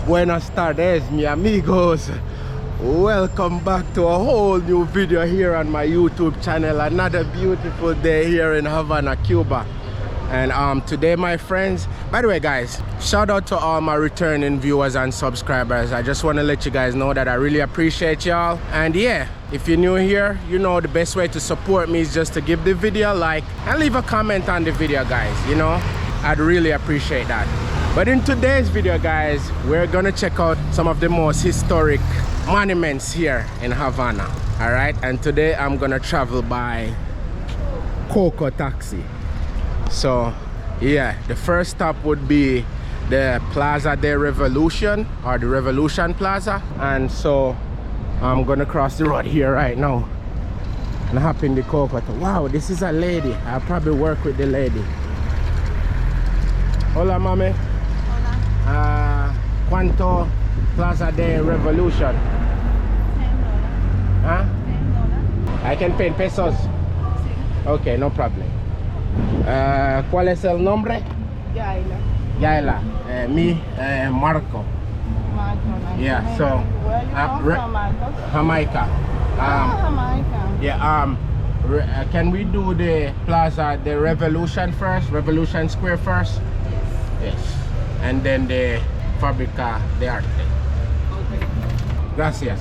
Buenas tardes, mi amigos. Welcome back to a whole new video here on my YouTube channel. Another beautiful day here in Havana, Cuba. And today, my friends, by the way guys, shout out to all my returning viewers and subscribers. I just want to let you guys know that I really appreciate y'all. And yeah, if you're new here, you know the best way to support me is just to give the video a like and leave a comment on the video, guys. You know, I'd really appreciate that. But in today's video, guys, we're gonna check out some of the most historic monuments here in Havana. All right, and today I'm gonna travel by Coco taxi. So yeah, the first stop would be the Plaza de Revolution, or the Revolution Plaza. And so I'm gonna cross the road here right now and hop in the Coco. Wow, this is a lady. I'll probably work with the lady. Hola, mami. ¿Cuánto Plaza de Revolution? $10. Huh? $10. I can pay in pesos. Sí. Okay, no problem. ¿Cuál es el nombre? Yaila. Yaila. Me, Marco. Marco. Nice. Yeah. So. Where are you from, Marcos? Jamaica. Jamaica. Yeah. Can we do the Plaza de Revolution first? Revolution Square first? Yes. And then the Fabrica de Arte. Okay. Gracias.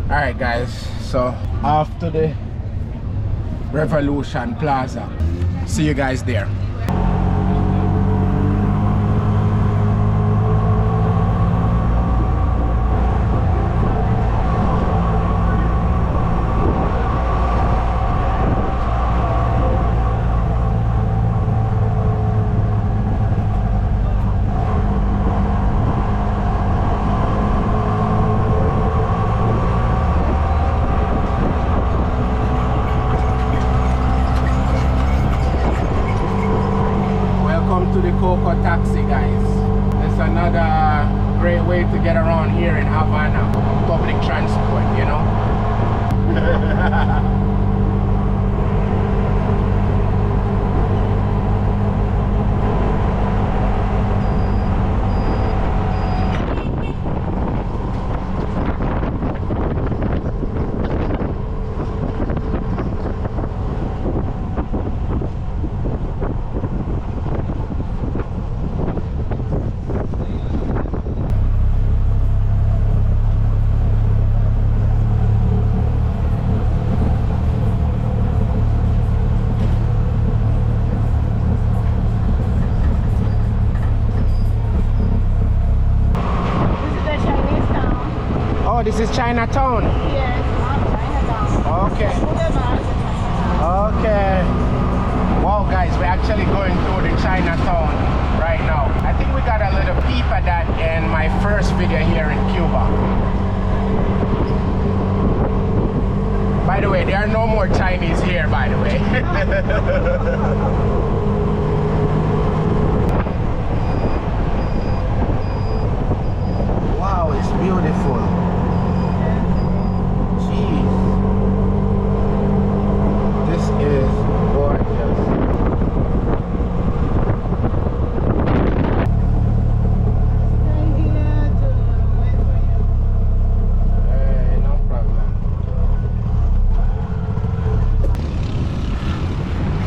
Alright guys, so off to the Revolution Plaza. See you guys there. Taxi, guys. It's another great way to get around here in Havana. Public transport, you know. This is Chinatown? Yes, Chinatown. Okay. Okay. Wow guys, we're actually going through the Chinatown right now. I think we got a little peep at that in my first video here in Cuba. By the way, there are no more Chinese here, by the way. Wow, it's beautiful.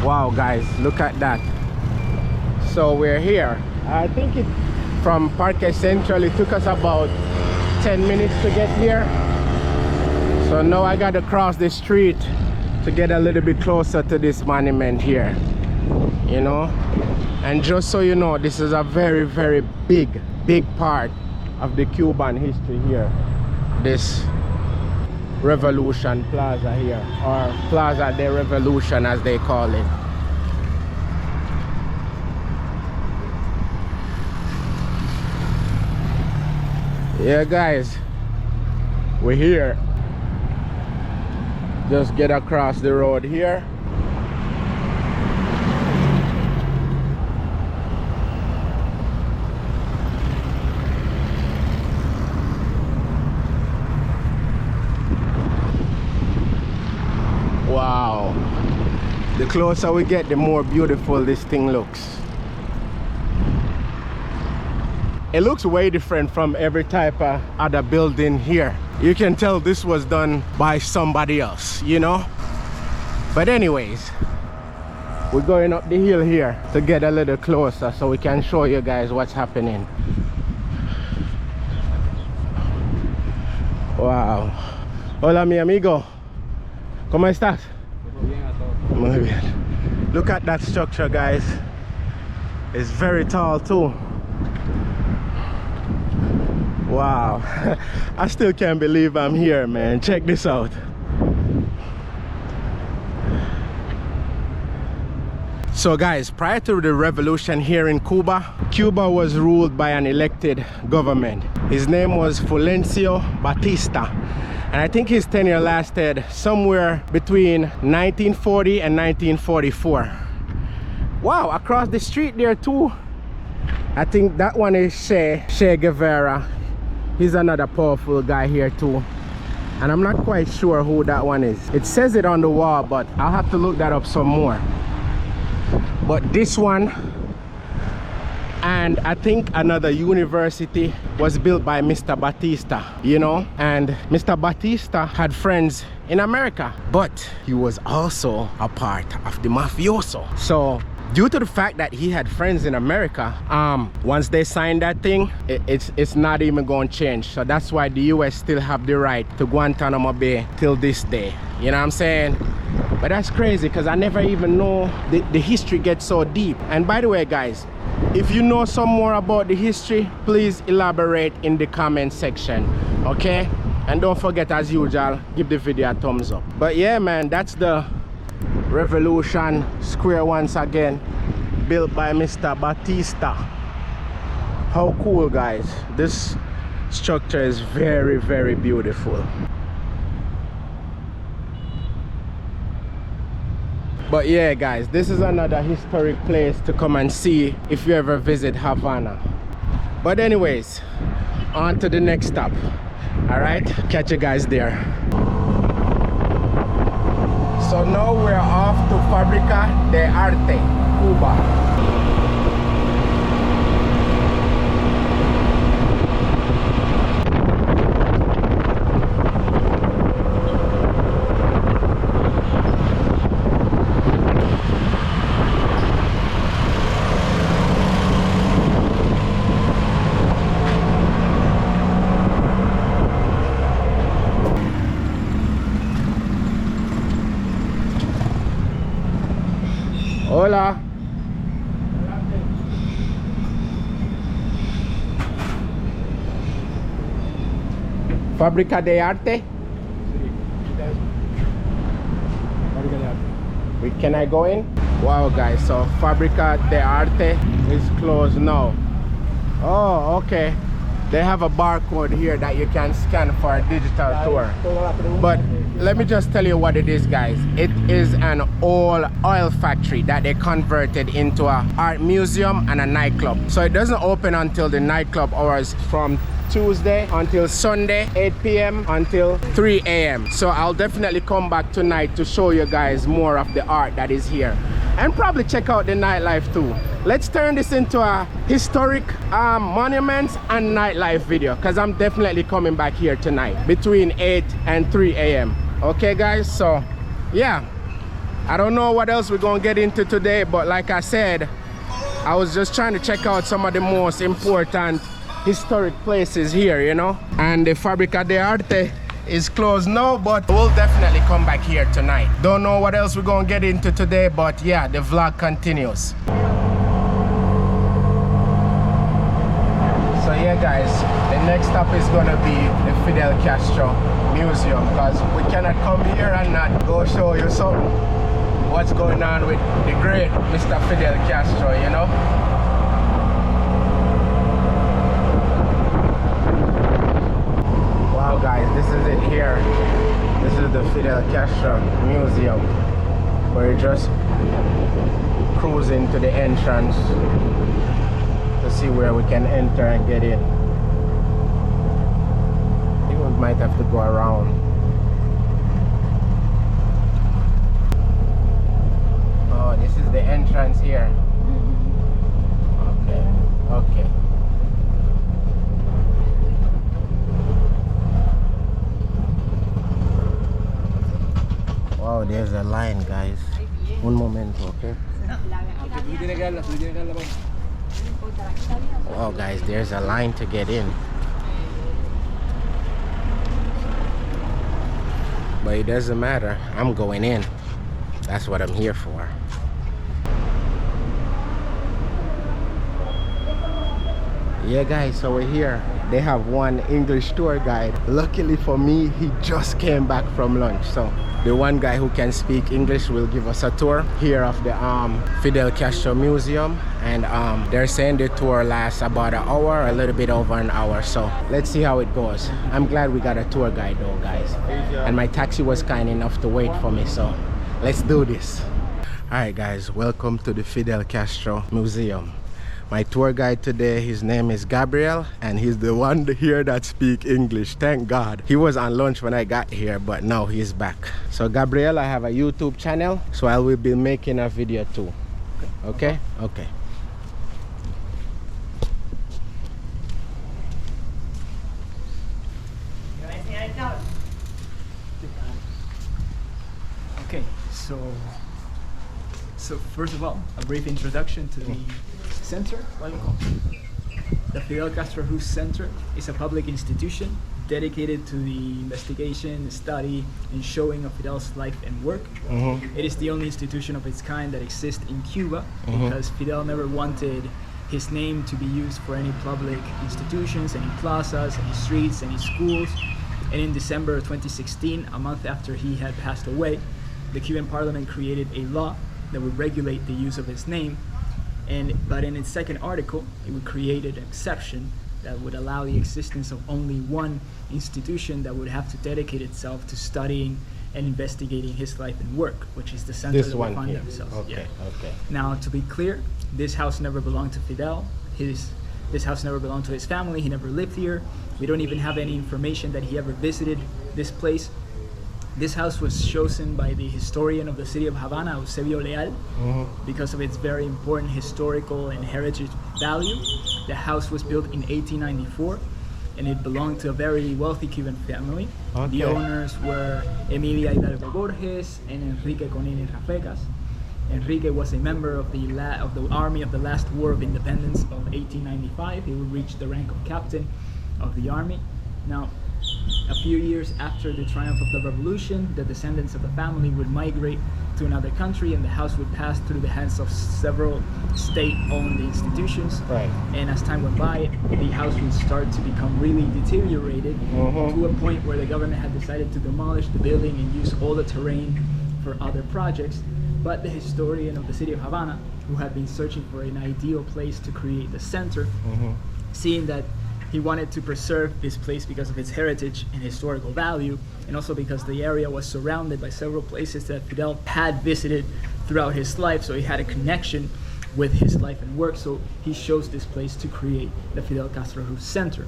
Wow guys, look at that. So we're here. I think it from Parque Central it took us about 10 minutes to get here. So now I gotta cross the street to get a little bit closer to this monument here, you know. And just so you know, this is a very big part of the Cuban history here, this Revolution Plaza here, or Plaza de Revolution as they call it. Yeah guys, we're here. Just get across the road here. Wow, the closer we get, the more beautiful this thing looks. it looks way different from every type of other building here. You can tell this was done by somebody else, you know. But anyways, we're going up the hill here to get a little closer so we can show you guys what's happening. Wow. Hola mi amigo. ¿Cómo estás? Muy bien. Look at that structure, guys. It's very tall too. Wow. I still can't believe I'm here, man. Check this out. So guys, prior to the revolution here in Cuba, Cuba was ruled by an elected government. His name was Fulgencio Batista. And I think his tenure lasted somewhere between 1940 and 1944. Wow, across the street there too, I think that one is Che Guevara. He's another powerful guy here too. And I'm not quite sure who that one is. It says it on the wall, but I'll have to look that up some more. But this one, and I think another university, was built by Mr. Batista, you know. And Mr. Batista had friends in America, but he was also a part of the mafioso. So due to the fact that he had friends in America, once they signed that thing, it's not even going to change. So that's why the US still have the right to Guantanamo Bay till this day. You know what I'm saying? But that's crazy because I never even know the history gets so deep. And by the way, guys, if you know some more about the history, please elaborate in the comment section, okay? And don't forget, as usual, give the video a thumbs up. But yeah, man, that's the Revolution Square once again, built by Mr. Batista. How cool, guys. This structure is very, very beautiful. But yeah, guys, this is another historic place to come and see if you ever visit Havana. But anyways, on to the next stop. All right, catch you guys there. So now we're off to Fabrica de Arte, Cuba. Hola. Fabrica de Arte. Can I go in? Wow, guys, so Fabrica de Arte is closed now. Oh, okay. They have a barcode here that you can scan for a digital tour. But let me just tell you what it is, guys. It is an old oil factory that they converted into an art museum and a nightclub. So it doesn't open until the nightclub hours from Tuesday until Sunday, 8 p.m. until 3 a.m. So I'll definitely come back tonight to show you guys more of the art that is here. And probably check out the nightlife too. Let's turn this into a historic monuments and nightlife video, because I'm definitely coming back here tonight between 8 and 3 a.m. Okay, guys, so yeah, I don't know what else we're gonna get into today, but like I said, I was just trying to check out some of the most important historic places here, you know. And the Fabrica de Arte is closed now, but we'll definitely come back here tonight. Don't know what else we're gonna get into today, but yeah, the vlog continues. So yeah, guys, the next stop is gonna be the Fidel Castro Museum, because we cannot come here and not go show you something, what's going on with the great Mr. Fidel Castro, you know. Wow, guys, this is it here. This is the Fidel Castro Museum. We're just cruising to the entrance to see where we can enter and get in. I think we might have to go around. Oh, this is the entrance here. Okay, okay. in, guys. Un momento, okay? Oh, guys, there's a line to get in. But it doesn't matter. I'm going in. That's what I'm here for. Yeah, guys, so we're here. They have one English tour guide. Luckily for me, he just came back from lunch. So the one guy who can speak English will give us a tour here of the Fidel Castro Museum. And they're saying the tour lasts about an hour, a little bit over an hour. So let's see how it goes. I'm glad we got a tour guide though, guys. And my taxi was kind enough to wait for me. So let's do this. All right, guys, welcome to the Fidel Castro Museum. My tour guide today, his name is Gabriel, and he's the one here that speaks English. Thank God. He was on lunch when I got here, but now he's back. So Gabriel, I have a YouTube channel, so I will be making a video too. Okay? Okay. Okay, so first of all, a brief introduction to the center. The Fidel Castro Ruz Center is a public institution dedicated to the investigation, study, and showing of Fidel's life and work. It is the only institution of its kind that exists in Cuba because Fidel never wanted his name to be used for any public institutions, any plazas, any streets, any schools. And in December of 2016, a month after he had passed away, the Cuban Parliament created a law that would regulate the use of his name. But in its second article, it would create an exception that would allow the existence of only one institution that would have to dedicate itself to studying and investigating his life and work, which is the center that we find themselves. Okay, okay. Now, to be clear, this house never belonged to Fidel. This house never belonged to his family. He never lived here. We don't even have any information that he ever visited this place. This house was chosen by the historian of the city of Havana, Eusebio Leal, because of its very important historical and heritage value. The house was built in 1894, and it belonged to a very wealthy Cuban family. Okay. The owners were Emilia Hidalgo Borges and Enrique Conini Rafecas. Enrique was a member of the army of the last War of Independence of 1895. He would reach the rank of captain of the army. Now, a few years after the triumph of the revolution, the descendants of the family would migrate to another country, and the house would pass through the hands of several state-owned institutions. Right. And as time went by, the house would start to become really deteriorated to a point where the government had decided to demolish the building and use all the terrain for other projects. But the historian of the city of Havana, who had been searching for an ideal place to create the center, seeing that he wanted to preserve this place because of its heritage and historical value, and also because the area was surrounded by several places that Fidel had visited throughout his life, so he had a connection with his life and work. So he chose this place to create the Fidel Castro Ruz Center,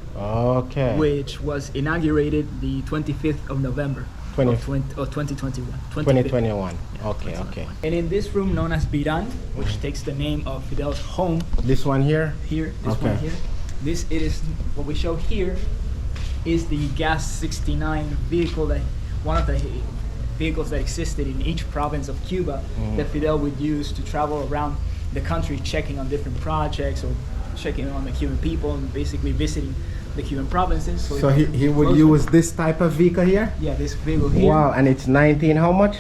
which was inaugurated the 25th of November of 2021. 2021. Yeah, Okay, okay. And in this room known as Biran, which takes the name of Fidel's home. This one here? Here, this one here. It is what we show here is the Gas 69 vehicle, that one of the vehicles that existed in each province of Cuba that Fidel would use to travel around the country, checking on different projects or checking on the Cuban people and basically visiting the Cuban provinces. So he would use this type of vehicle here? Yeah, this vehicle here. Wow, and it's 19 how much?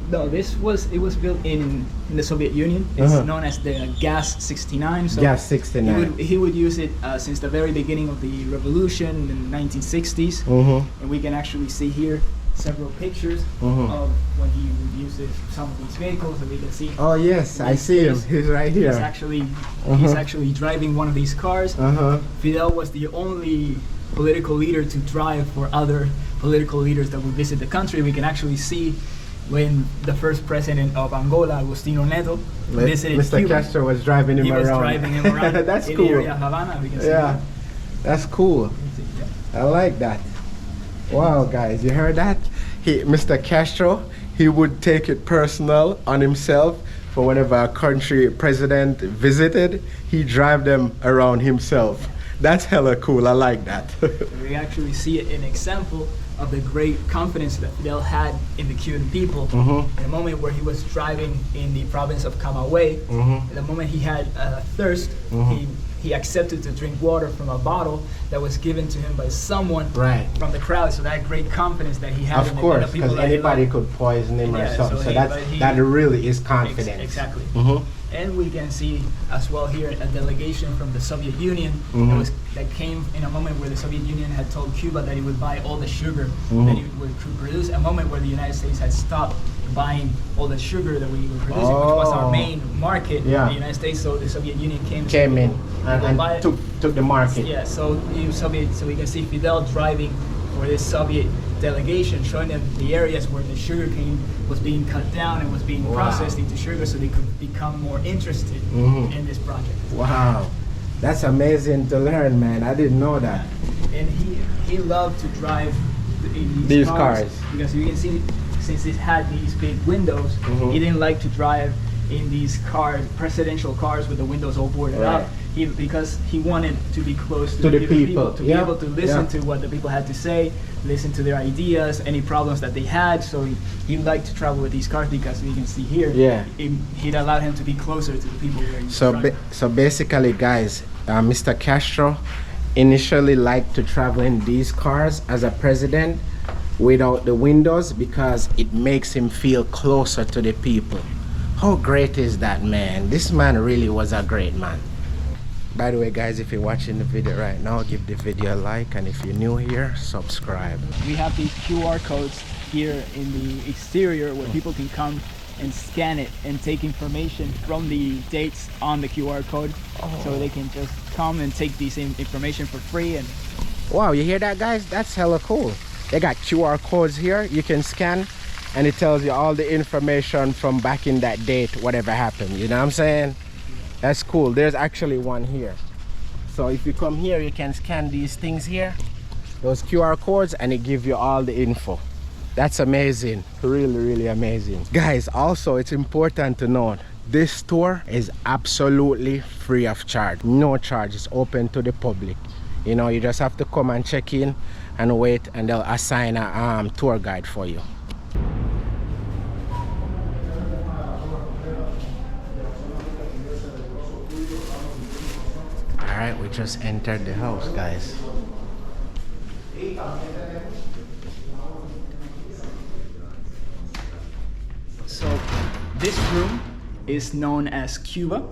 No, it was built in the Soviet Union. It's known as the Gas 69. So Gas 69. He would use it since the very beginning of the revolution in the 1960s. And we can actually see here several pictures of when he would use some of these vehicles, and we can see. Oh yes, I see him. He's right here. He's actually driving one of these cars. Fidel was the only political leader to drive for other political leaders that would visit the country. We can actually see when the first president of Angola, Agustino Neto, visited Mr. Cuba. Castro was driving him around. He was driving him around. That's in cool. the area of Havana. We can see that. That's cool. I like that. Wow, guys, you heard that? Mr. Castro, he would take it personal on himself for whenever a country president visited, he drive them around himself. That's hella cool. I like that. We actually see an example of the great confidence that Fidel had in the Cuban people. In a moment where he was driving in the province of Camagüey, the moment he had thirst, he accepted to drink water from a bottle that was given to him by someone from the crowd. So that great confidence that he had. Of course, because anybody could poison him or something. So that really is confidence. Exactly. And we can see as well here a delegation from the Soviet Union that came in a moment where the Soviet Union had told Cuba that it would buy all the sugar that it would produce, a moment where the United States had stopped buying all the sugar that we were producing, which was our main market in the United States. So the Soviet Union came in and took the market. Yeah, so we can see Fidel driving for this Soviet delegation, showing them the areas where the sugar cane was being cut down and was being processed into sugar, so they could become more interested in this project. Wow, that's amazing to learn, man. I didn't know that. And he loved to drive in these cars because you can see, since it had these big windows, he didn't like to drive in these cars, presidential cars with the windows all boarded up. Because he wanted to be close to the people, to be able to listen to what the people had to say, listen to their ideas, any problems that they had. So he liked to travel with these cars because we can see here, it allowed him to be closer to the people. So basically, guys, Mr. Castro initially liked to travel in these cars as a president without the windows because it makes him feel closer to the people. How great is that, man? This man really was a great man. By the way, guys, if you're watching the video right now, give the video a like, and if you're new here, subscribe. We have these QR codes here in the exterior where people can come and scan it and take information from the dates on the QR code, so they can just come and take this information for free. And wow, you hear that, guys? That's hella cool. They got QR codes here you can scan, and it tells you all the information from back in that date, whatever happened. You know what I'm saying? That's cool. There's actually one here. So if you come here, you can scan these things here, those QR codes, and it gives you all the info. That's amazing. Really amazing. Guys, also it's important to note, this store is absolutely free of charge. No charge. It's open to the public. You know, you just have to come and check in and wait, and they'll assign a tour guide for you. Alright, we just entered the house, guys. So this room is known as Cuba,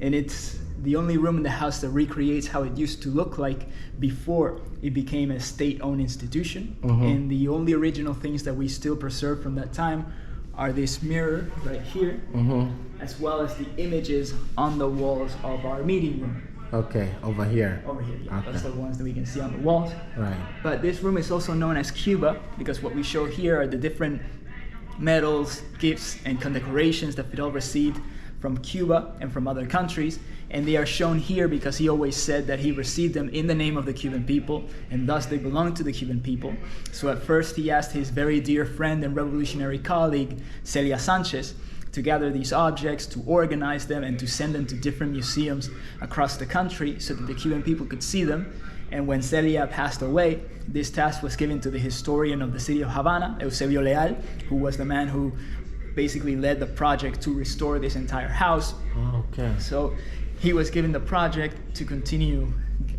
and it's the only room in the house that recreates how it used to look like before it became a state-owned institution. And the only original things that we still preserve from that time are this mirror right here, as well as the images on the walls of our meeting room. Okay, over here. Over here, yeah. Okay. That's the ones that we can see on the walls. Right. But this room is also known as Cuba because what we show here are the different medals, gifts, and condecorations that Fidel received from Cuba and from other countries. And they are shown here because he always said that he received them in the name of the Cuban people, and thus they belong to the Cuban people. So at first he asked his very dear friend and revolutionary colleague, Celia Sanchez, to gather these objects, to organize them, and to send them to different museums across the country so that the Cuban people could see them. And when Celia passed away, this task was given to the historian of the city of Havana, Eusebio Leal, who was the man who basically led the project to restore this entire house. Okay. So he was given the project to continue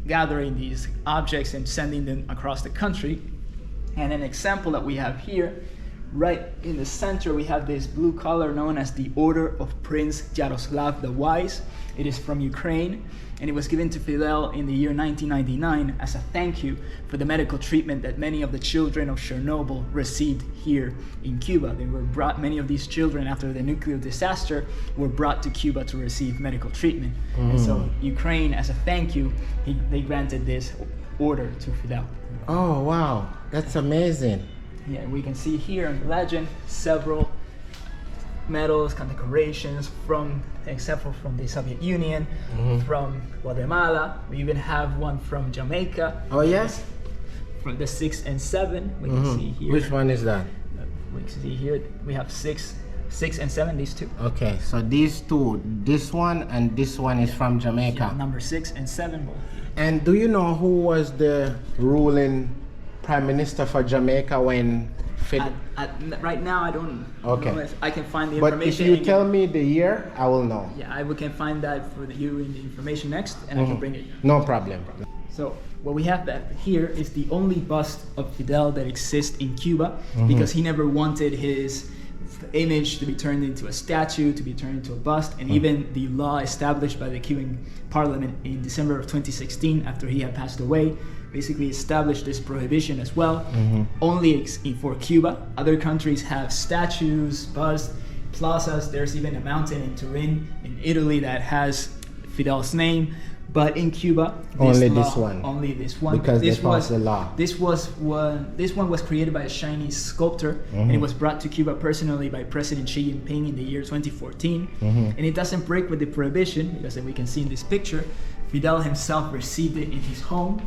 gathering these objects and sending them across the country. And an example that we have here, right in the center, we have this blue color known as the Order of Prince Yaroslav the Wise. It is from Ukraine, and it was given to Fidel in the year 1999 as a thank you for the medical treatment that many of the children of Chernobyl received here in Cuba. They were brought, many of these children after the nuclear disaster were brought to Cuba to receive medical treatment. And so Ukraine, as a thank you, they granted this order to Fidel. Oh wow, that's amazing. Yeah, we can see here in the legend several medals, condecorations from the Soviet Union, from Guatemala. We even have one from Jamaica. Oh yes? From the 6 and 7, we can see here. Which one is that? We can see here, we have 6 and 7, these two. Okay, so these two, this one and this one is from Jamaica. Yeah, number 6 and 7. And do you know who was the ruling prime minister for Jamaica when Right now, I don't Okay. know if I can find the But if information. you and tell me the year, I will know. Yeah, I can find that for you in the information next, and I can bring it. No problem. So what we have that here is the only bust of Fidel that exists in Cuba, because he never wanted his image to be turned into a statue, to be turned into a bust, and even the law established by the Cuban parliament in December of 2016, after he had passed away, basically established this prohibition as well, only for Cuba. Other countries have statues, busts, plazas. There's even a mountain in Turin in Italy that has Fidel's name. But in Cuba, Only law, this one. only this one. Because this they passed the law. This one was created by a Chinese sculptor, and it was brought to Cuba personally by President Xi Jinping in the year 2014. And it doesn't break with the prohibition, because as we can see in this picture, Fidel himself received it in his home.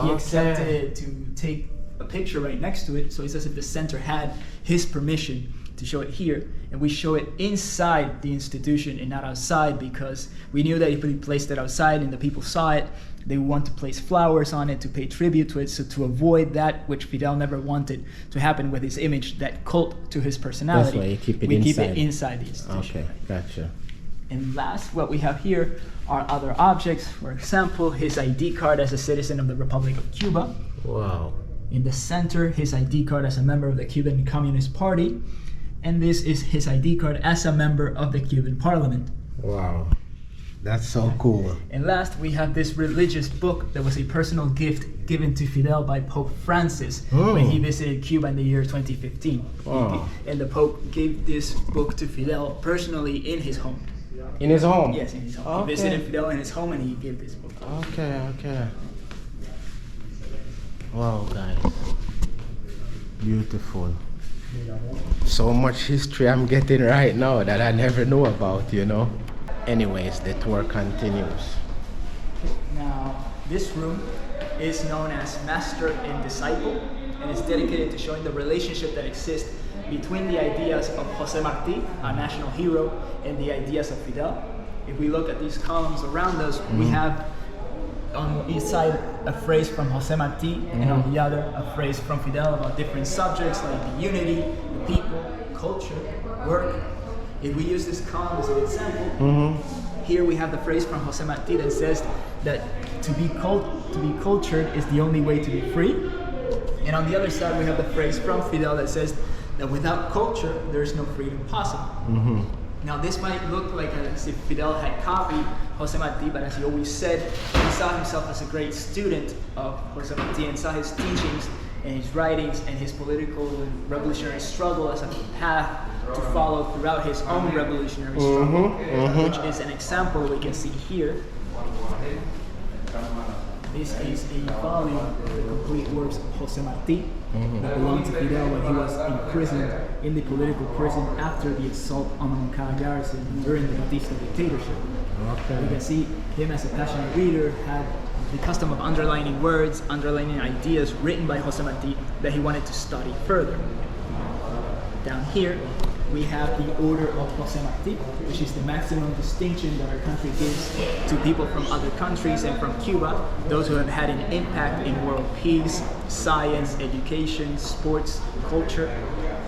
He accepted to take a picture right next to it, so it's as if the center had his permission to show it here, and we show it inside the institution and not outside, because we knew that if we placed it outside and the people saw it, they would want to place flowers on it to pay tribute to it. So to avoid that, which Fidel never wanted to happen with his image, that cult to his personality, That's why you keep it we inside. keep it inside the institution. Okay, gotcha. And last, what we have here are other objects. For example, his ID card as a citizen of the Republic of Cuba. Wow. In the center, his ID card as a member of the Cuban Communist Party. And this is his ID card as a member of the Cuban Parliament. Wow. That's so cool. And last, we have this religious book that was a personal gift given to Fidel by Pope Francis when he visited Cuba in the year 2015. Oh. And the Pope gave this book to Fidel personally in his home. In his home? Yes, in his home. Okay. He visited Fidel in his home and he gave this book. Okay, okay. Wow, guys. Beautiful. So much history I'm getting right now that I never knew about, you know. Anyways, the tour continues. Now, this room is known as Master and Disciple, and it's dedicated to showing the relationship that exists between the ideas of Jose Marti, a national hero, and the ideas of Fidel. If we look at these columns around us, we have on each side a phrase from Jose Marti, and on the other a phrase from Fidel about different subjects like the unity, the people, culture, work. If we use this column as an example, here we have the phrase from Jose Marti that says that to be cultured is the only way to be free. And on the other side we have the phrase from Fidel that says that without culture there is no freedom possible. Now this might look like as if Fidel had copied Jose Marti, but as he always said, he saw himself as a great student of Jose Marti and saw his teachings and his writings and his political and revolutionary struggle as a path to follow throughout his own revolutionary struggle, which is an example we can see here. This is a volume of the complete works of Jose Marti that belonged to Fidel when he was imprisoned in the political prison after the assault on the Moncada garrison during the Batista dictatorship. You can see him as a passionate reader had the custom of underlining words, underlining ideas written by Jose Marti that he wanted to study further. Down here, we have the Order of Jose Marti, which is the maximum distinction that our country gives to people from other countries and from Cuba, those who have had an impact in world peace, science, education, sports, culture.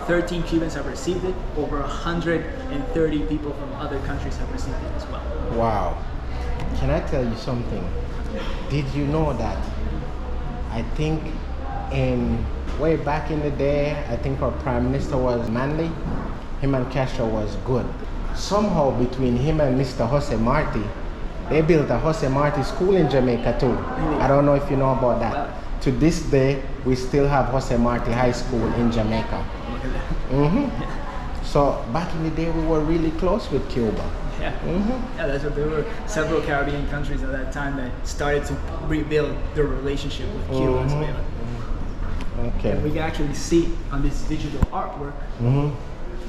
13 Cubans have received it. Over 130 people from other countries have received it as well. Wow. Can I tell you something? Did you know that I think way back in the day, I think our Prime Minister was Manley. Him and Castro was good. Somehow between him and Mr. Jose Marti, they built a Jose Marti school in Jamaica too. I don't know if you know about that. To this day, we still have Jose Marti High School in Jamaica. So back in the day, we were really close with Cuba. Yeah, that's what there were several Caribbean countries at that time that started to rebuild their relationship with Cuba. Okay. And we can actually see on this digital artwork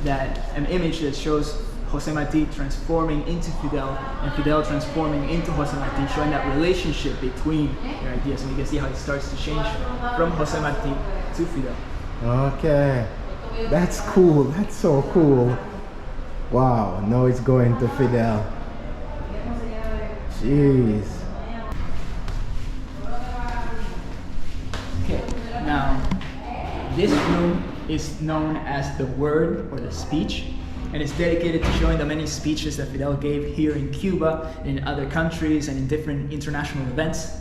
that an image that shows Jose Marti transforming into Fidel and Fidel transforming into Jose Marti, showing that relationship between their ideas. And you can see how it starts to change from Jose Marti to Fidel. Okay, that's cool. That's so cool. Wow, now it's going to Fidel. Jeez. Okay, Now, this room is known as the word or the speech, and it's dedicated to showing the many speeches that Fidel gave here in Cuba, and in other countries, and in different international events.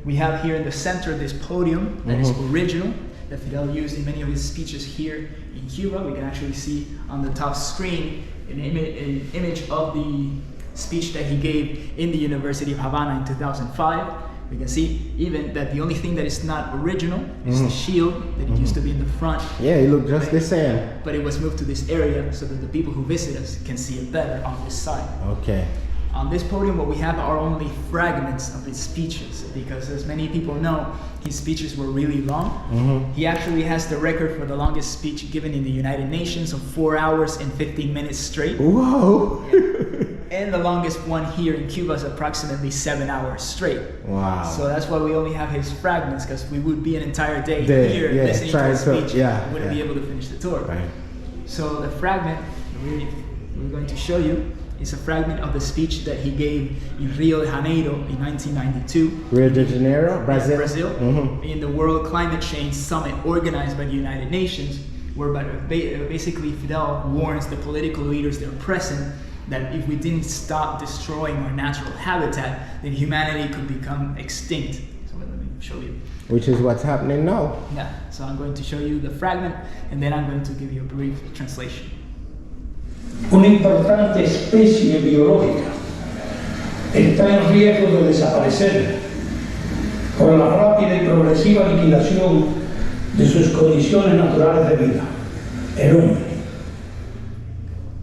We have here in the center this podium that is original, that Fidel used in many of his speeches here in Cuba. We can actually see on the top screen an image of the speech that he gave in the University of Havana in 2005. We can see even that the only thing that is not original is the shield that it used to be in the front. Yeah, it looked just the same. But it was moved to this area so that the people who visit us can see it better on this side. Okay. On this podium, what we have are only fragments of his speeches, because as many people know, his speeches were really long. He actually has the record for the longest speech given in the United Nations of 4 hours and 15 minutes straight. Whoa! And the longest one here in Cuba is approximately 7 hours straight. Wow. So that's why we only have his fragments, because we would be an entire day here yeah, listening to his speech. We yeah, wouldn't be able to finish the tour. Right. So the fragment we're going to show you is a fragment of the speech that he gave in Rio de Janeiro in 1992. Rio de Janeiro, Brazil? Brazil, in the World Climate Change Summit organized by the United Nations, where basically Fidel warns the political leaders that are present that if we didn't stop destroying our natural habitat, then humanity could become extinct. So let me show you. Which is what's happening now. Yeah, so I'm going to show you the fragment, and then I'm going to give you a brief translation. Una importante especie biológica está en riesgo de desaparecer por la rápida y progresiva liquidación de sus condiciones naturales de vida, el hombre.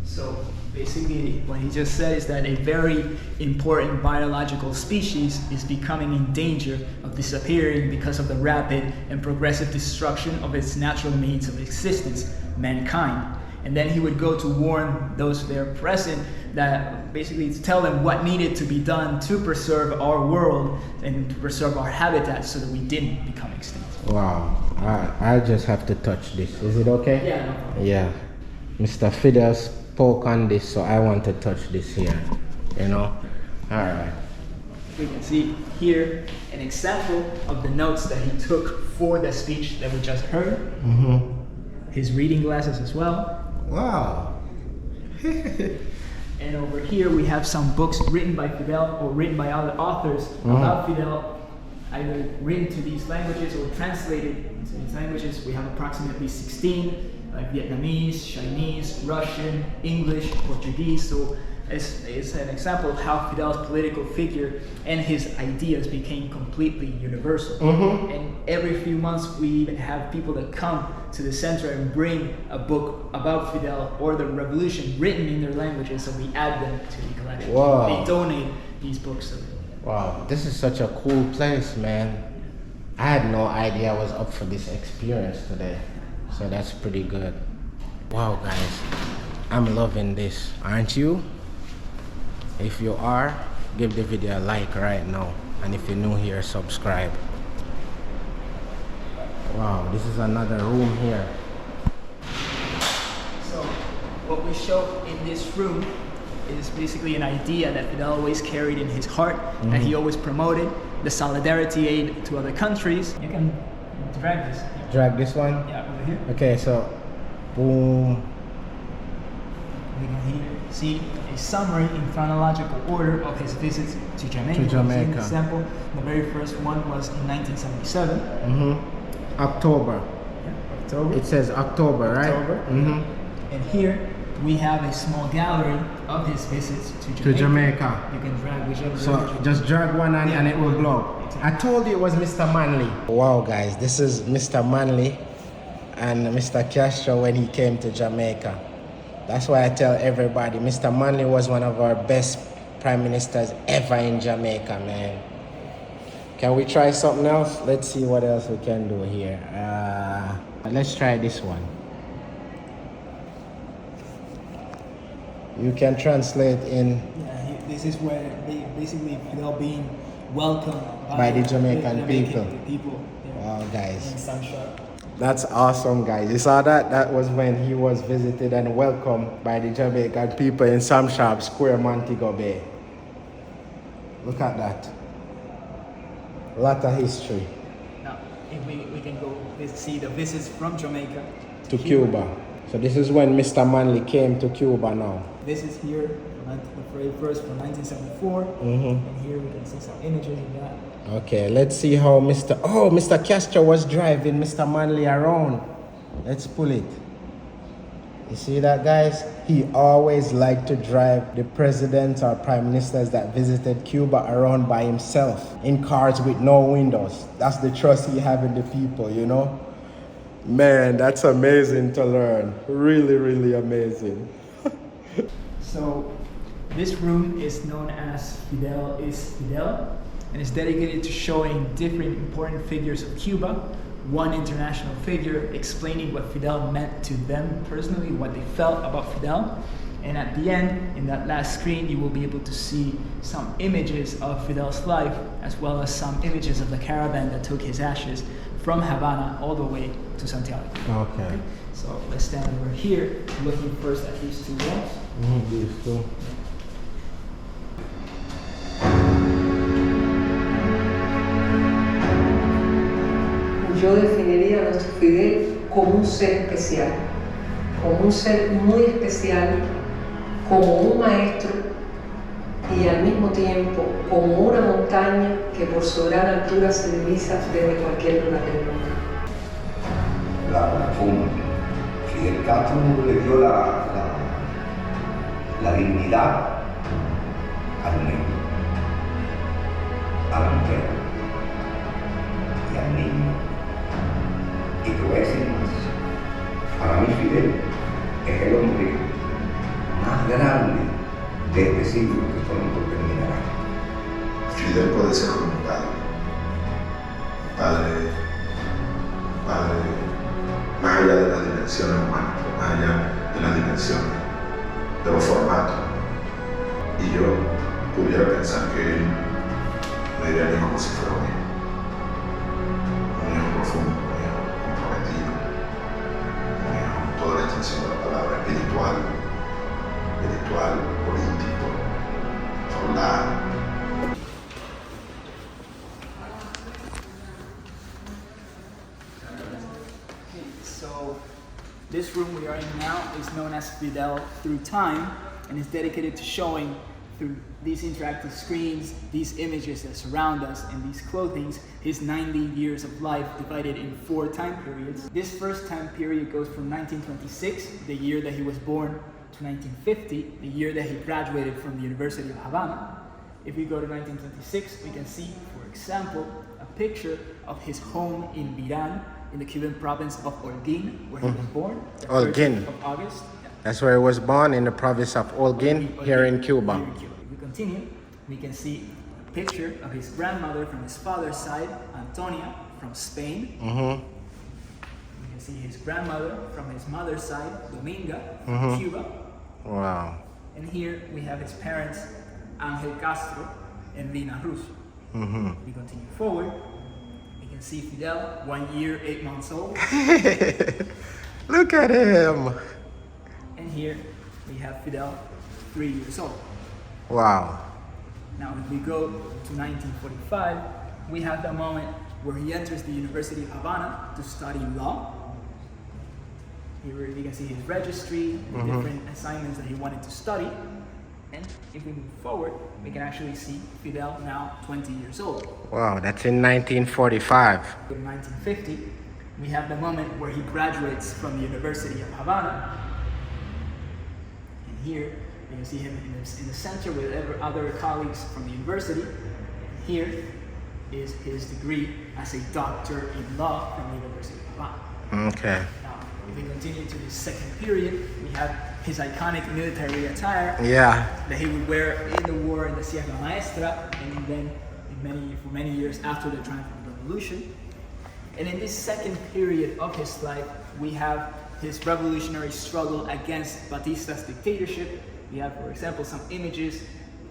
So basically what he just said is that a very important biological species is becoming in danger of disappearing because of the rapid and progressive destruction of its natural means of existence, mankind. And then he would go to warn those there present, that basically to tell them what needed to be done to preserve our world and to preserve our habitat so that we didn't become extinct. Wow. I just have to touch this. Is it okay? Yeah, no problem. Yeah. Mr. Fidel spoke on this, so I want to touch this here. You know? Alright. We can see here an example of the notes that he took for the speech that we just heard. His reading glasses as well. Wow. And over here we have some books written by Fidel or written by other authors about Fidel, either written to these languages or translated into these languages. We have approximately 16, like Vietnamese, Chinese, Russian, English, Portuguese. So it's an example of how Fidel's political figure and his ideas became completely universal. And every few months we even have people that come to the center and bring a book about Fidel or the revolution written in their languages, so we add them to the collection. Wow. They donate these books. Wow, this is such a cool place, man. I had no idea I was up for this experience today. So that's pretty good. Wow, guys, I'm loving this. Aren't you? If you are, give the video a like right now. And if you're new here, subscribe. Wow, this is another room here. So what we show in this room is basically an idea that Fidel always carried in his heart, that he always promoted, the solidarity aid to other countries. You can drag this. Drag this one? Yeah, over here. Okay, so boom. We can here see a summary in chronological order of his visits to Jamaica. To Jamaica. For example, the very first one was in 1977. October. Yeah, October. It says October, right? October. And here we have a small gallery of his visits to Jamaica. To Jamaica. You can drag whichever. So just drag one and it will glow. I told you it was Mr. Manley. Wow, guys, this is Mr. Manley and Mr. Castro when he came to Jamaica. That's why I tell everybody, Mr. Manley was one of our best prime ministers ever in Jamaica, man. Can we try something else? Let's see what else we can do here. Let's try this one. You can translate in... Yeah, this is where they basically Fidel being welcomed by the Jamaican people. Yeah. Wow, guys. In Sunshine. That's awesome, guys. You saw that? That was when he was visited and welcomed by the Jamaican people in Sam Sharp Square, Montego Bay. Look at that. A lot of history. Now, if we can go see the visits from Jamaica To Cuba. So this is when Mr. Manley came to Cuba now. This is here, the very first from 1974, and here we can see some images of that. Okay, let's see how Mr. Castro was driving Mr. Manley around. Let's pull it. You see that, guys? He always liked to drive the presidents or prime ministers that visited Cuba around by himself in cars with no windows. That's the trust he had in the people, you know? Man, that's amazing to learn. Really, really amazing. So this room is known as Fidel is Fidel, and is dedicated to showing different important figures of Cuba. One international figure explaining what Fidel meant to them personally, what they felt about Fidel. And at the end, in that last screen, you will be able to see some images of Fidel's life, as well as some images of the caravan that took his ashes from Havana all the way to Santiago. Okay. So let's stand over here, looking first at these two walls. These two. Yo definiría a nuestro Fidel como un ser especial, como un ser muy especial, como un maestro y al mismo tiempo como una montaña que por su gran altura se divisa desde cualquier lugar del mundo. La fuma. Fidel Castro le dio la dignidad al negro, a la mujer y al niño. Y te voy a decir más, para mí Fidel es el hombre más grande de este siglo que pronto terminará. Fidel puede ser como un padre más allá de las dimensiones humanas, más allá de las dimensiones de los formatos. Y yo pudiera pensar que él me diría como si fuera un hijo profundo, un hijo comprometido, un hijo con toda la extensión de la palabra, espiritual, político, solar. So this room we are in now is known as Fidel Through Time, and is dedicated to showing through these interactive screens, these images that surround us, and these clothings, his 90 years of life divided in 4 time periods. This first time period goes from 1926, the year that he was born, to 1950, the year that he graduated from the University of Havana. If we go to 1926, we can see, for example, a picture of his home in Viran, in the Cuban province of Holguin, where he was born. The 13th of August. That's where he was born, in the province of Holguin, here in Cuba. Here in Cuba. If we continue, we can see a picture of his grandmother from his father's side, Antonia, from Spain. We can see his grandmother from his mother's side, Dominga, from Cuba. Wow. And here we have his parents, Angel Castro and Lina Ruz. We continue forward. We can see Fidel, 1 year, 8 months old. Look at him. And here we have Fidel, 3 years old. Wow. Now, if we go to 1945, we have the moment where he enters the University of Havana to study law. Here you can see his registry, and different assignments that he wanted to study. And if we move forward, we can actually see Fidel now 20 years old. Wow, that's in 1945. In 1950, we have the moment where he graduates from the University of Havana. And here, you can see him in the center with other colleagues from the university. And here is his degree as a doctor in law from the University of Havana. Okay. Now, if we continue to the second period, we have his iconic military attire that he would wear in the war in the Sierra Maestra, and then for many years after the triumph of the revolution. And in this second period of his life, we have his revolutionary struggle against Batista's dictatorship. We have, for example, some images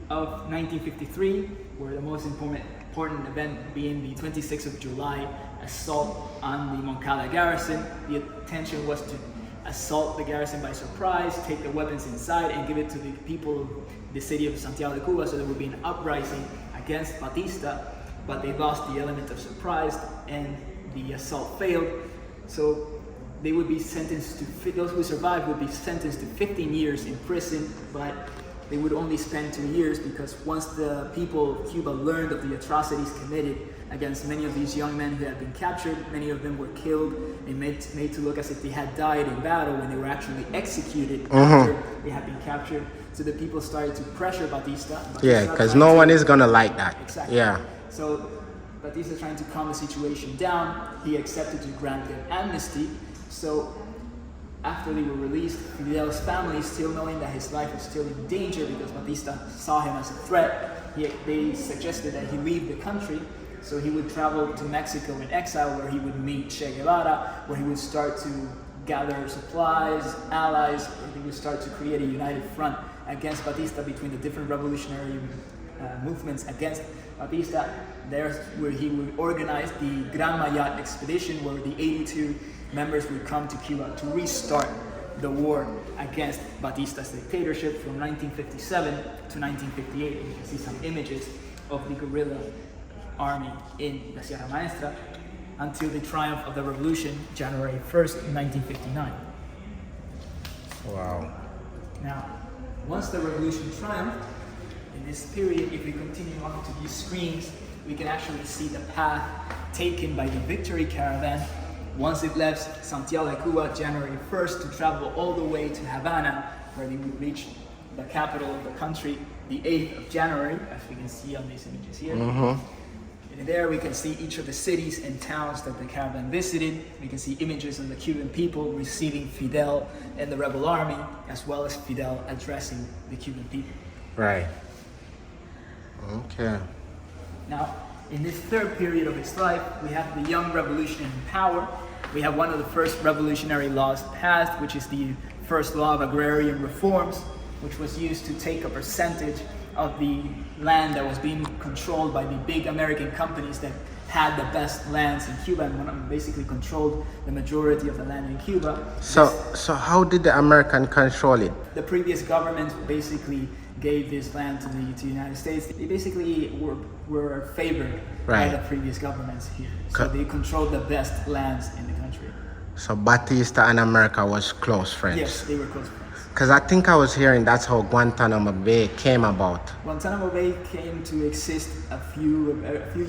of 1953, where the most important event being the 26th of July assault on the Moncada garrison. The intention was to assault the garrison by surprise, take the weapons inside, and give it to the people of the city of Santiago de Cuba, so there would be an uprising against Batista, but they lost the element of surprise, and the assault failed. So they would be sentenced to, those who survived would be sentenced to 15 years in prison, but they would only spend 2 years because once the people of Cuba learned of the atrocities committed against many of these young men who had been captured, many of them were killed and made to look as if they had died in battle when they were actually executed after they had been captured. So the people started to pressure Batista. Yeah, because no one is gonna like that. Exactly. Yeah. So Batista, trying to calm the situation down, he accepted to grant them amnesty. So after they were released, Fidel's family, still knowing that his life was still in danger because Batista saw him as a threat, they suggested that he leave the country. So he would travel to Mexico in exile, where he would meet Che Guevara, where he would start to gather supplies, allies, and he would start to create a united front against Batista between the different revolutionary movements against Batista. There's where he would organize the Gran Mayat expedition, where the 82 members would come to Cuba to restart the war against Batista's dictatorship from 1957 to 1958. And you can see some images of the guerrilla army in the Sierra Maestra until the triumph of the revolution, January 1st, 1959. Wow. Now, once the revolution triumphed, in this period, if we continue on to these screens, we can actually see the path taken by the Victory Caravan once it left Santiago de Cuba January 1st to travel all the way to Havana, where they would reach the capital of the country the 8th of January, as we can see on these images here. And there we can see each of the cities and towns that the caravan visited. We can see images of the Cuban people receiving Fidel and the rebel army, as well as Fidel addressing the Cuban people. Right. Okay. Now, in this third period of his life, we have the young revolution in power. We have one of the first revolutionary laws passed, which is the first law of agrarian reforms, which was used to take a percentage of the land that was being controlled by the big American companies that had the best lands in Cuba and basically controlled the majority of the land in Cuba. So how did the American control it? The previous government basically gave this land to the United States. They basically were favored by the previous governments here. So they controlled the best lands in the country. So Batista and America was close friends? Yes, they were close friends. Because I think I was hearing that's how Guantanamo Bay came about. Guantanamo Bay came to exist a few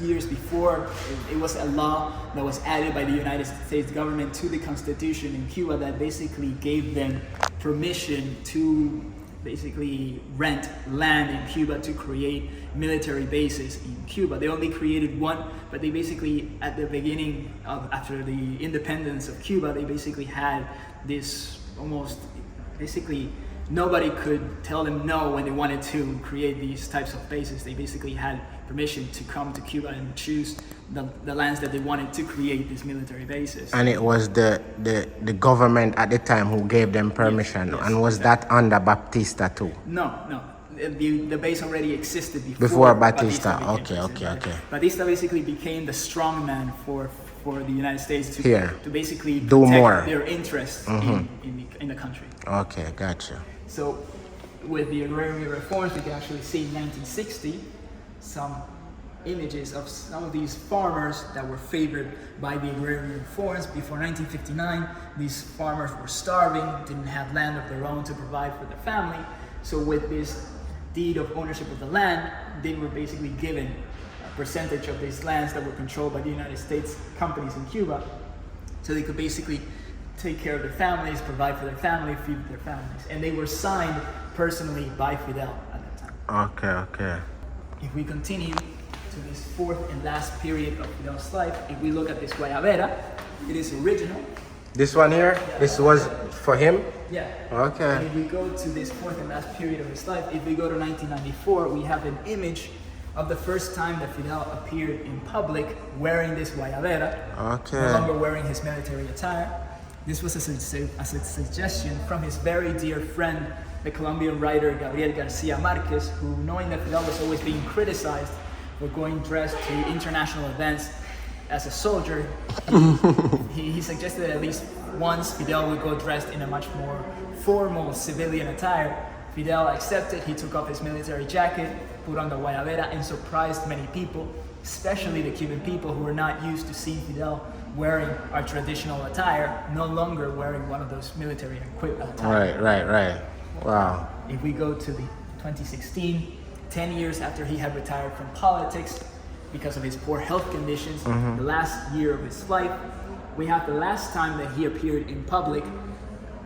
years before. It was a law that was added by the United States government to the Constitution in Cuba that basically gave them permission to basically rent land in Cuba to create military bases in Cuba. They only created one, but they basically, at the beginning of, after the independence of Cuba, they basically had this almost, basically nobody could tell them no when they wanted to create these types of bases. They basically had permission to come to Cuba and choose the lands that they wanted to create these military bases. And it was the government at the time who gave them permission. Yes, and was that under Batista too? No. The base already existed before Batista. Okay. Batista basically became the strong man for the United States to basically do protect more their interests in the country. Okay, gotcha. So with the agrarian reforms, we can actually see in 1960 some images of some of these farmers that were favored by the agrarian reforms. Before 1959, these farmers were starving, didn't have land of their own to provide for their family. So with this deed of ownership of the land, they were basically given a percentage of these lands that were controlled by the United States companies in Cuba. So they could basically take care of their families, provide for their family, feed their families. And they were signed personally by Fidel at that time. Okay. If we continue to this fourth and last period of Fidel's life, if we look at this Guayabera, it is original. This one here, this was for him? Yeah. Okay. And if we go to this fourth and last period of his life, if we go to 1994, we have an image of the first time that Fidel appeared in public wearing this Guayabera. Okay. No longer wearing his military attire. This was a suggestion from his very dear friend, the Colombian writer Gabriel Garcia Marquez, who, knowing that Fidel was always being criticized for going dressed to international events as a soldier, he suggested that at least once Fidel would go dressed in a much more formal civilian attire. Fidel accepted. He took off his military jacket, put on the Guayabera, and surprised many people, especially the Cuban people who were not used to seeing Fidel wearing our traditional attire, no longer wearing one of those military attire. Right. Wow. If we go to the 2016, 10 years after he had retired from politics because of his poor health conditions, the last year of his life, we have the last time that he appeared in public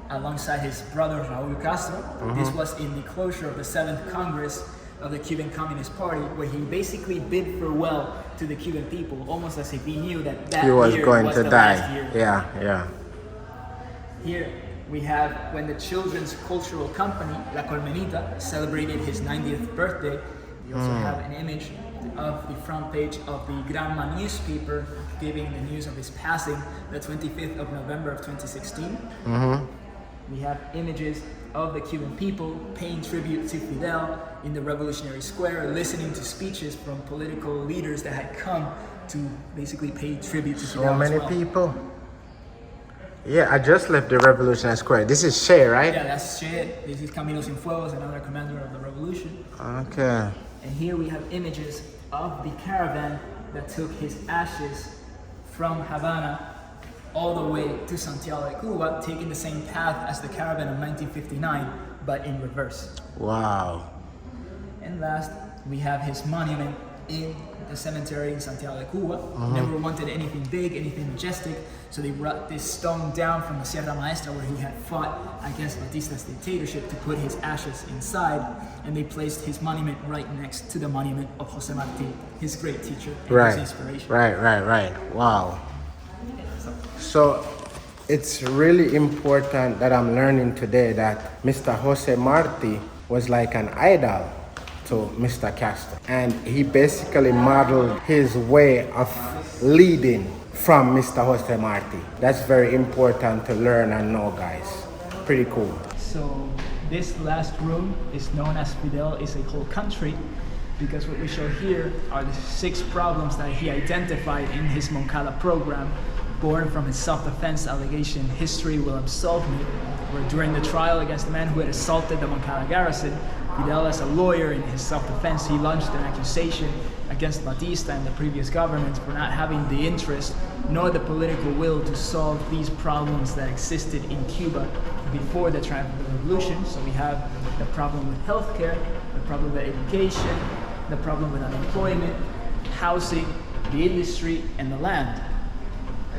alongside his brother Fidel Castro. This was in the closure of the 7th Congress of the Cuban Communist Party, where he basically bid farewell to the Cuban people, almost as if he knew that He was year going was to the die. last year. Yeah. Here we have when the children's cultural company, La Colmenita, celebrated his 90th birthday. We also have an image of the front page of the Granma newspaper giving the news of his passing, the 25th of November of 2016. We have images of the Cuban people paying tribute to Fidel in the Revolutionary Square, listening to speeches from political leaders that had come to basically pay tribute to Fidel. So many people. Yeah, I just left the Revolutionary Square. This is Che, right? Yeah, that's Che. This is Camilo Cienfuegos, another commander of the revolution. Okay. And here we have images of the caravan that took his ashes from Havana all the way to Santiago de Cuba, taking the same path as the caravan of 1959, but in reverse. Wow. And last, we have his monument in the cemetery in Santiago de Cuba. Never wanted anything big, anything majestic, so they brought this stone down from the Sierra Maestra where he had fought against Batista's dictatorship to put his ashes inside, and they placed his monument right next to the monument of Jose Marti, his great teacher and his inspiration. Right. Wow. So it's really important that I'm learning today that Mr. Jose Marti was like an idol to Mr. Castro, and he basically modeled his way of leading from Mr. Jose Marti. That's very important to learn and know, guys. Pretty cool. So this last room is known as Fidel is a whole country, because what we show here are the 6 problems that he identified in his Moncada program, born from his self-defense allegation, History Will Absolve Me, where during the trial against the man who had assaulted the Moncada garrison, Fidel, as a lawyer in his self-defense, he launched an accusation against Batista and the previous government for not having the interest nor the political will to solve these problems that existed in Cuba before the triumph of the revolution. So we have the problem with healthcare, the problem with education, the problem with unemployment, housing, the industry, and the land.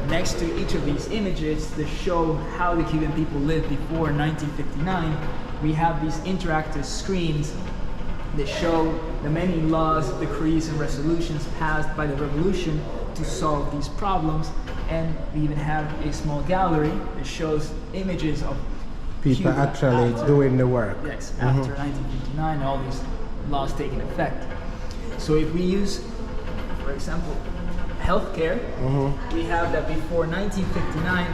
Next to each of these images that show how the Cuban people lived before 1959, we have these interactive screens that show the many laws, decrees, and resolutions passed by the revolution to solve these problems. And we even have a small gallery that shows images of People Cuba actually doing the work. Yes, after 1959, all these laws taking effect. So if we use, for example, healthcare, we have that before 1959,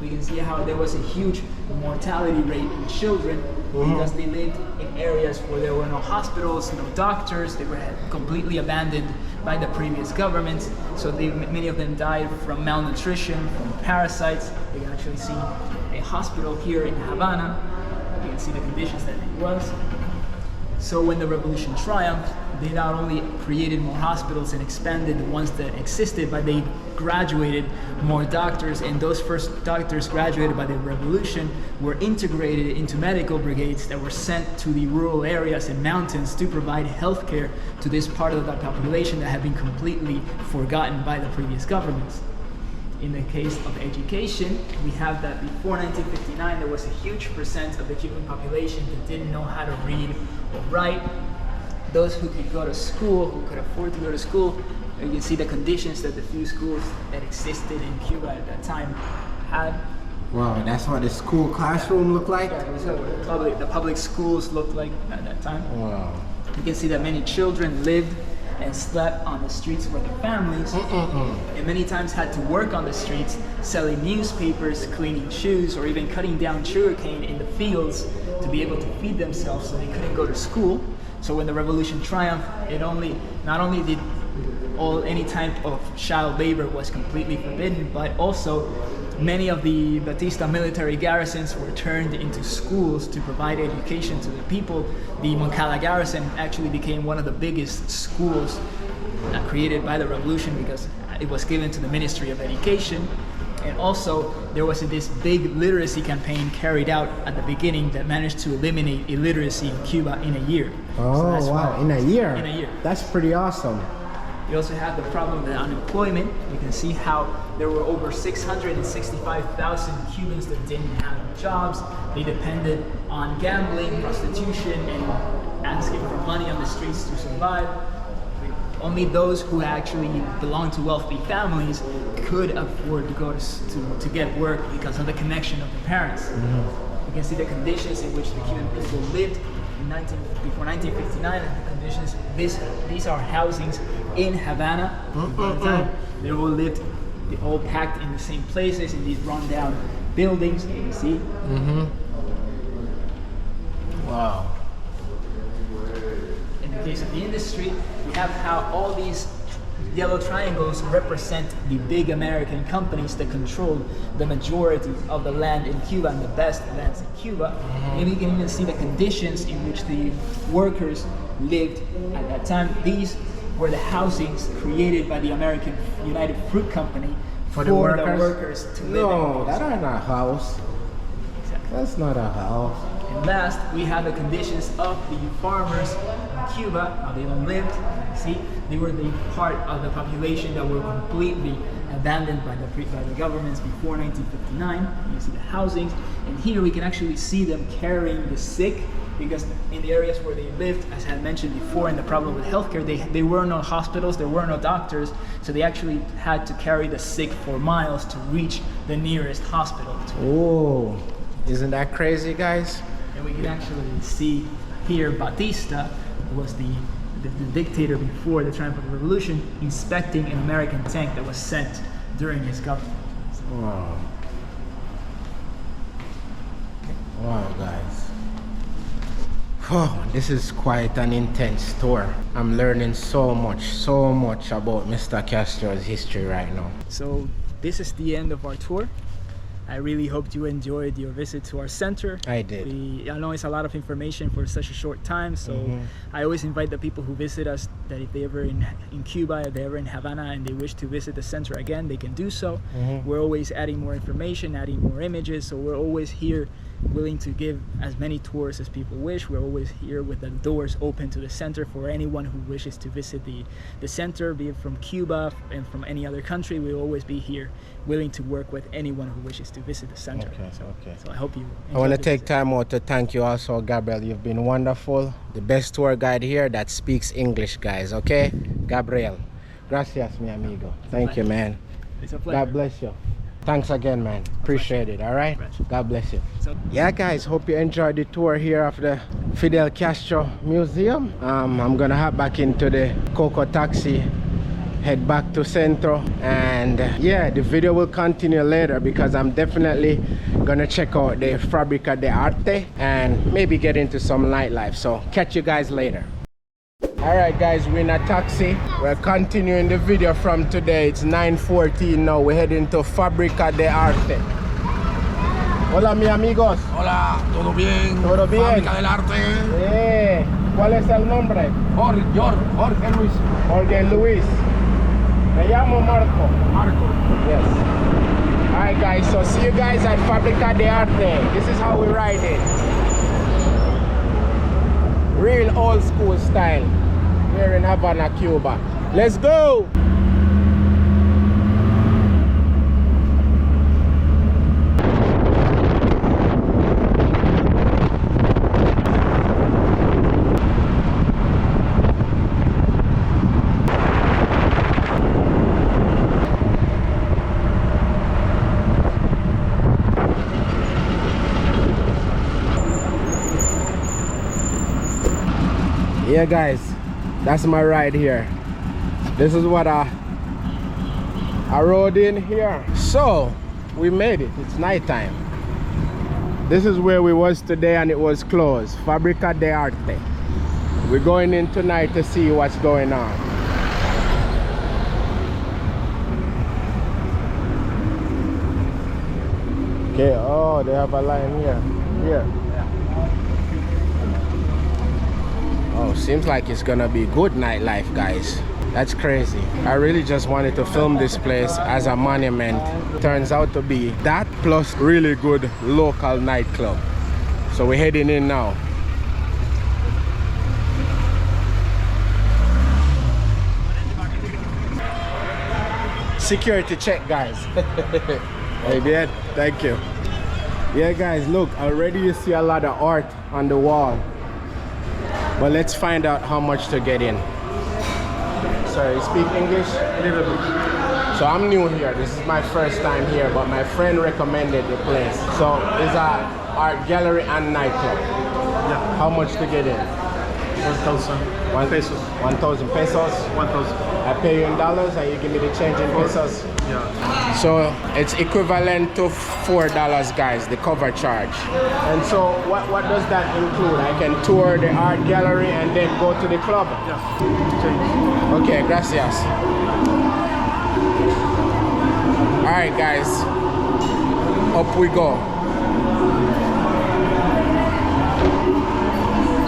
we can see how there was a huge mortality rate in children because they lived in areas where there were no hospitals, no doctors, they were completely abandoned by the previous governments. So many of them died from malnutrition, from parasites. You can actually see a hospital here in Havana. You can see the conditions that it was. So when the revolution triumphed, they not only created more hospitals and expanded the ones that existed, but they graduated more doctors, and those first doctors graduated by the revolution were integrated into medical brigades that were sent to the rural areas and mountains to provide health care to this part of the population that had been completely forgotten by the previous governments. In the case of education, we have that before 1959, there was a huge percent of the Cuban population that didn't know how to read or write. Those who could go to school, who could afford to go to school, you can see the conditions that the few schools that existed in Cuba at that time had. Wow, that's what the school classroom looked like? Yeah, so the public schools looked like at that time. Wow. You can see that many children lived and slept on the streets with their families, and many times had to work on the streets, selling newspapers, cleaning shoes, or even cutting down sugarcane in the fields to be able to feed themselves, so they couldn't go to school. So when the revolution triumphed, not only did any type of child labor was completely forbidden, but also many of the Batista military garrisons were turned into schools to provide education to the people. The Moncada garrison actually became one of the biggest schools created by the revolution because it was given to the Ministry of Education. And also, there was this big literacy campaign carried out at the beginning that managed to eliminate illiteracy in Cuba in a year. Oh, So wow, in a year? In a year. That's pretty awesome. We also had the problem of the unemployment. You can see how there were over 665,000 Cubans that didn't have jobs. They depended on gambling, prostitution, and asking for money on the streets to survive. Only those who actually belonged to wealthy families could afford to go to get work because of the connection of the parents. You can see the conditions in which the Cuban people lived before 1959, and the conditions. These are housings in Havana. At the time, they all packed in the same places in these rundown buildings. You can see. Wow. In the case of the industry, we have how all these yellow triangles represent the big American companies that controlled the majority of the land in Cuba and the best lands in Cuba. And you can even see the conditions in which the workers lived at that time. These were the housings created by the American United Fruit Company for the workers to live in. No, that ain't a house. Exactly. That's not a house. And last, we have the conditions of the farmers in Cuba, how they all lived. See, they were the part of the population that were completely abandoned by the governments before 1959. You see the housings, and here we can actually see them carrying the sick, because in the areas where they lived, as I had mentioned before, in the problem with healthcare, there were no hospitals, there were no doctors, so they actually had to carry the sick for miles to reach the nearest hospital. Oh, isn't that crazy, guys? And we can actually see here Batista, who was the dictator before the triumph of the revolution, inspecting an American tank that was sent during his government. Wow. Wow, guys. Oh, this is quite an intense tour. I'm learning so much about Mr. Castro's history right now. So this is the end of our tour. I really hoped you enjoyed your visit to our center. I did. I know it's a lot of information for such a short time, so I always invite the people who visit us that if they ever in Cuba, if they ever in Havana and they wish to visit the center again, they can do so. We're always adding more information, adding more images, so we're always here willing to give as many tours as people wish. We're always here with the doors open to the center for anyone who wishes to visit the center, be it from Cuba and from any other country. We'll always be here willing to work with anyone who wishes to visit the center. So I hope you I want to take time out to thank you also, Gabriel. You've been wonderful. The best tour guide here that speaks English, guys, okay? Gabriel. Gracias, mi amigo. Thank you, man. It's a pleasure. God bless you. Thanks again, man. Appreciate it, all right? God bless you. Yeah, guys, hope you enjoyed the tour here of the Fidel Castro Museum. I'm gonna hop back into the Coco taxi, head back to Centro, and yeah, the video will continue later because I'm definitely gonna check out the Fabrica de Arte and maybe get into some nightlife. So catch you guys later. All right, guys, we're in a taxi. We're continuing the video from today. It's 9:14 now. We're heading to Fabrica de Arte. Hola, mi amigos. Hola, ¿todo bien? ¿Todo bien? Fábrica del Arte. ¿Cuál es el nombre? Jorge Luis. Jorge Luis. Me llamo Marco. Marco. Yes. All right, guys. So see you guys at Fabrica de Arte. This is how we ride it. Real old school style. Here in Havana, Cuba. Let's go! Yeah, guys. That's my ride here. This is what I rode in here. So we made it. It's nighttime. This is where we was today and it was closed. Fabrica de Arte. We're going in tonight to see what's going on. Okay, oh, they have a line here. Here. Oh, seems like it's gonna be good nightlife, guys. That's crazy. I really just wanted to film this place as a monument. Turns out to be that plus really good local nightclub. So we're heading in now. Security check, guys. Hey, man, thank you. Yeah, guys, look, already you see a lot of art on the wall. But let's find out how much to get in. Sorry, you speak English? A little bit. So I'm new here. This is my first time here, but my friend recommended the place. So it's a art gallery and nightclub. Yeah. How much to get in? 1,000 pesos. 1,000 pesos. 1,000. I pay you in dollars and you give me the change in pesos. Yeah. So it's equivalent to $4, guys, the cover charge. And so what does that include? I can tour the art gallery and then go to the club? Yeah. Change. Okay, gracias. All right, guys, up we go.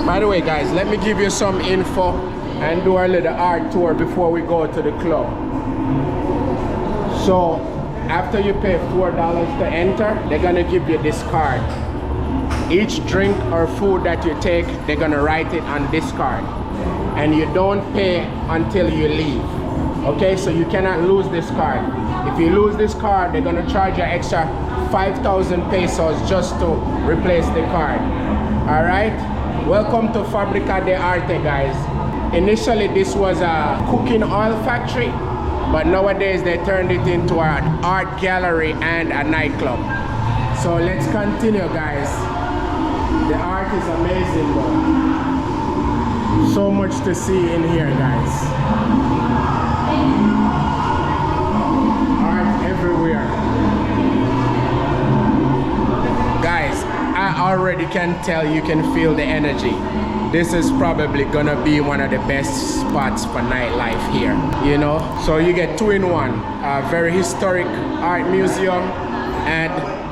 By the way, guys, let me give you some info and do a little art tour before we go to the club. So after you pay $4 to enter, they're gonna give you this card. Each drink or food that you take, they're gonna write it on this card. And you don't pay until you leave. Okay, so you cannot lose this card. If you lose this card, they're gonna charge you extra 5,000 pesos just to replace the card. All right, welcome to Fabrica de Arte, guys. Initially, this was a cooking oil factory, but nowadays they turned it into an art gallery and a nightclub. So let's continue, guys. The art is amazing, though. So much to see in here, guys. Art everywhere. Guys, I already can tell you can feel the energy. This is probably gonna be one of the best spots for nightlife here, you know? So you get 2 in 1, a very historic art museum and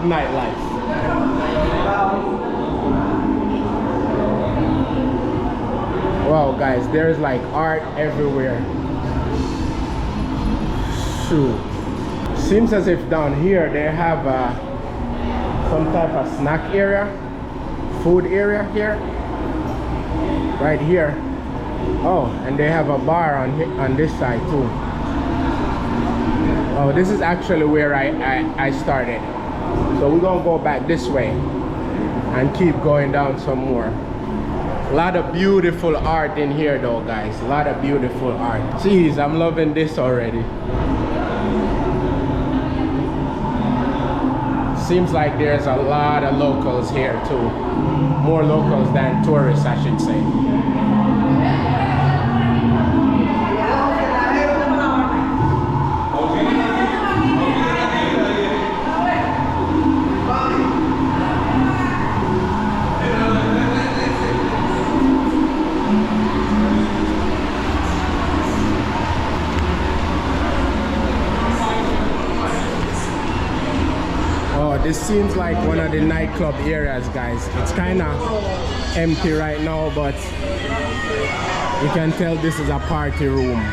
nightlife. Wow, guys, there's like art everywhere. Shoot. Seems as if down here they have some type of snack area, food area here. Right here. Oh, and they have a bar on this side too. Oh, this is actually where I started. So we're gonna go back this way and keep going down some more. A lot of beautiful art in here though, guys. A lot of beautiful art. Jeez, I'm loving this already. Seems like there's a lot of locals here too. More locals than tourists, I should say. This seems like one of the nightclub areas, guys. It's kind of empty right now, but you can tell this is a party room.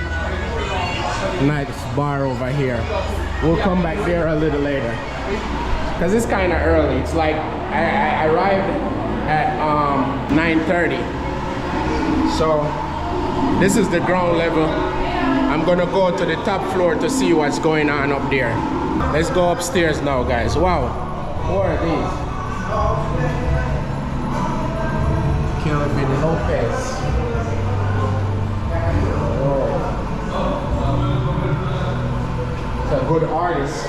Nice bar over here. We'll come back there a little later because it's kind of early. It's like I arrived at 9:30. So this is the ground level. I'm gonna go to the top floor to see what's going on up there. Let's go upstairs now, guys. Wow, what are these? Kelvin Lopez. Oh. He's a good artist.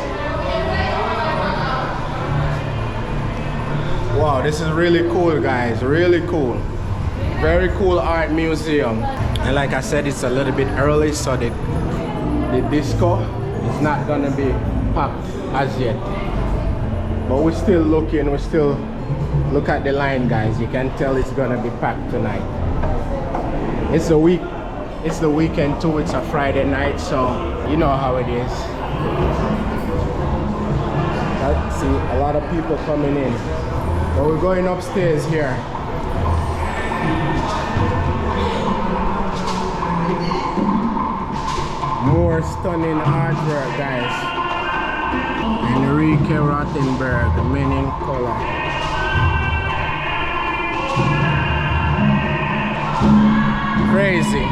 Wow, this is really cool, guys. Really cool. Very cool art museum. And like I said, it's a little bit early, so the disco is not gonna be packed as yet, but we're still looking. We still look at the line, guys. You can tell it's gonna be packed tonight. It's the weekend too. It's a Friday night, so you know how it is. I see a lot of people coming in, but we're going upstairs here. stunning artwork, guys. Enrique Rothenberg, Men in Color. Crazy.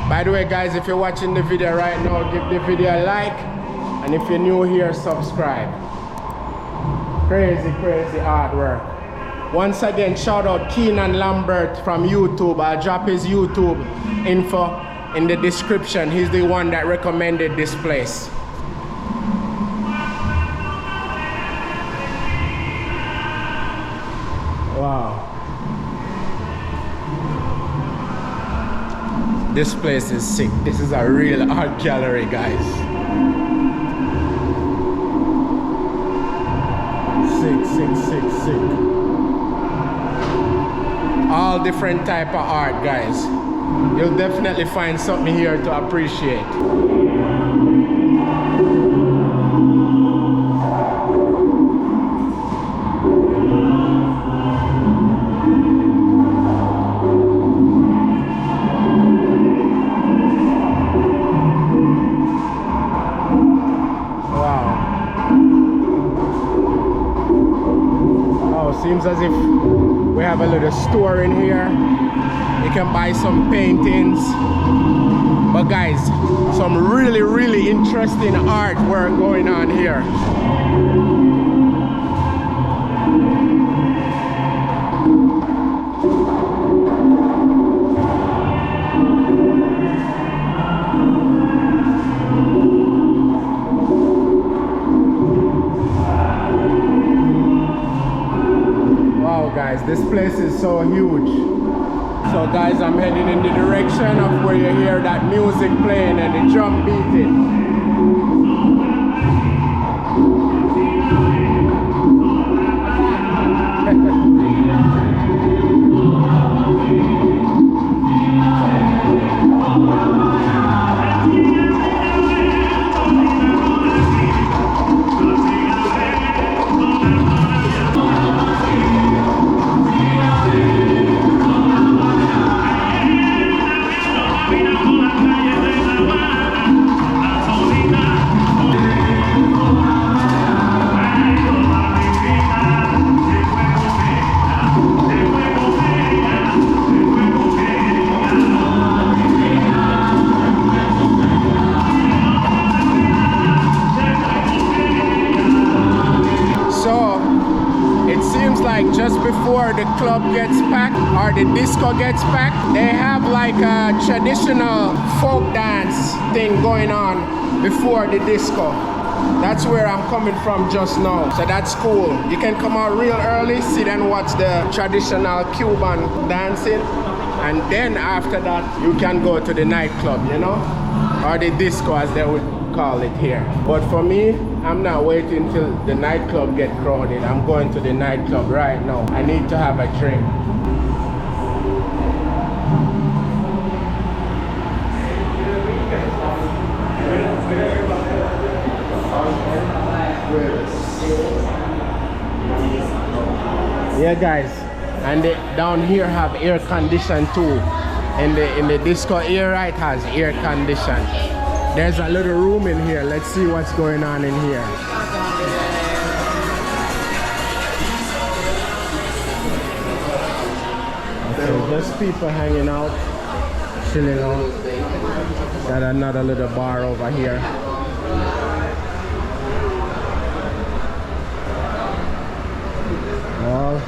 By the way, guys, if you're watching the video right now, give the video a like, and if you're new here, subscribe. Crazy, crazy artwork. Once again, shout out Keenan Lambert from YouTube. I'll drop his YouTube info in the description. He's the one that recommended this place. Wow. This place is sick. This is a real art gallery, guys. Sick, sick, sick, sick. All different type of art, guys. You'll definitely find something here to appreciate. Seems as if we have a little store in here. You can buy some paintings. But guys, some really, really interesting artwork going on here. Guys, this place is so huge. So guys, I'm heading in the direction of where you hear that music playing and the drum beating. Just before the club gets packed or the disco gets packed, they have like a traditional folk dance thing going on before the disco. That's where I'm coming from just now, so that's cool. You can come out real early, sit and watch the traditional Cuban dancing, and then after that you can go to the nightclub, you know, or the disco as they would call it here. But for me, I'm not waiting till the nightclub get crowded. I'm going to the nightclub right now. I need to have a drink. Yeah, guys, and they down here have air condition too. In the disco area, it has air condition. There's a little room in here. Let's see what's going on in here. Okay, just people hanging out, chilling out. Got another little bar over here. Well,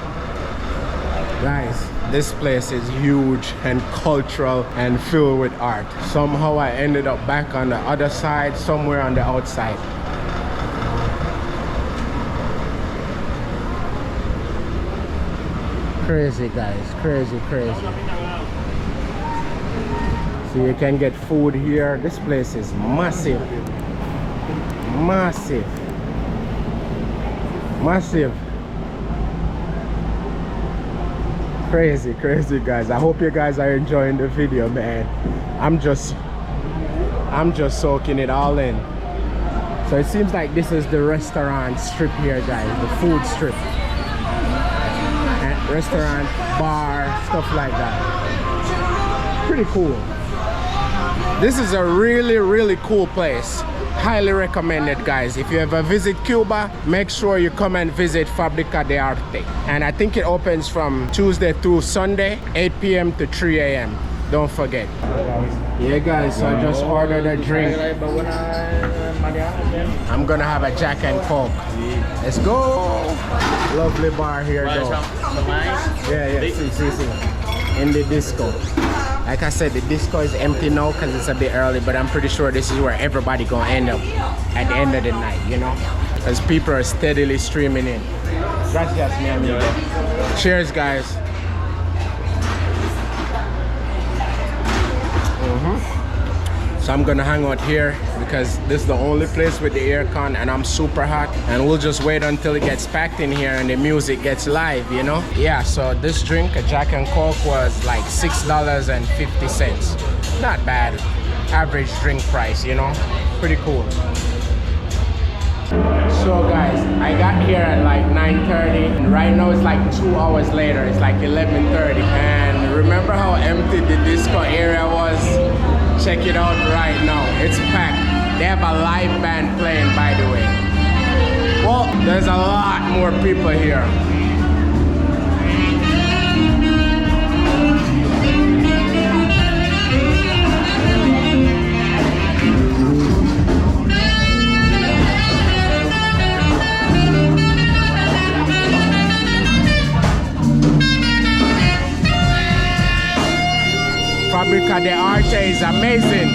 guys, this place is huge and cultural and filled with art. Somehow I ended up back on the other side, somewhere on the outside. Crazy, guys, crazy, crazy. So you can get food here. This place is massive. Massive. Massive. Crazy, crazy, guys. I hope you guys are enjoying the video, man. I'm just soaking it all in. So it seems like this is the restaurant strip here, guys, the food strip. And restaurant, bar, stuff like that. Pretty cool. This is a really cool place. Highly recommended, guys. If you ever visit Cuba, make sure you come and visit Fabrica de Arte. And I think it opens from Tuesday through Sunday, 8 p.m. to 3 a.m. Don't forget. Yeah, guys, so I just ordered a drink. I'm gonna have a Jack and Coke. Let's go. Lovely bar here, though. Yeah, see. In the disco. Like I said, the disco is empty now because it's a bit early, but I'm pretty sure this is where everybody gonna end up at the end of the night, you know? As people are steadily streaming in. Gracias, mi amigo. Cheers, guys. So I'm gonna hang out here because this is the only place with the aircon and I'm super hot, and we'll just wait until it gets packed in here and the music gets live, you know? Yeah, so this drink, a Jack and Coke, was like $6.50. Not bad. Average drink price, you know? Pretty cool. So guys, I got here at like 9:30 and right now it's like 2 hours later. It's like 11:30, and remember how empty the disco area was? Check it out right now. It's packed. They have a live band playing, by the way. Well, there's a lot more people here. Fabrica de Arte is amazing.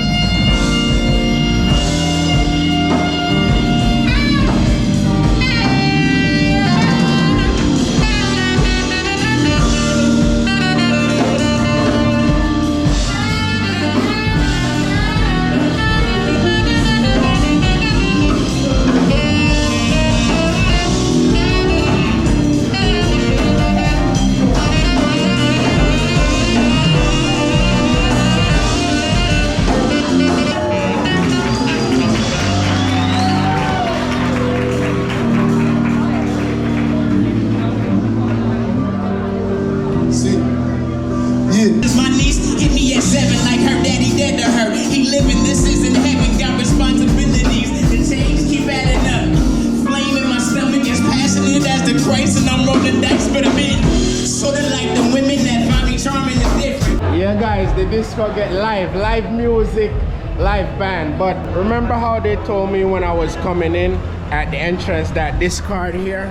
The disco get live music, live band. But remember how they told me when I was coming in at the entrance that this card here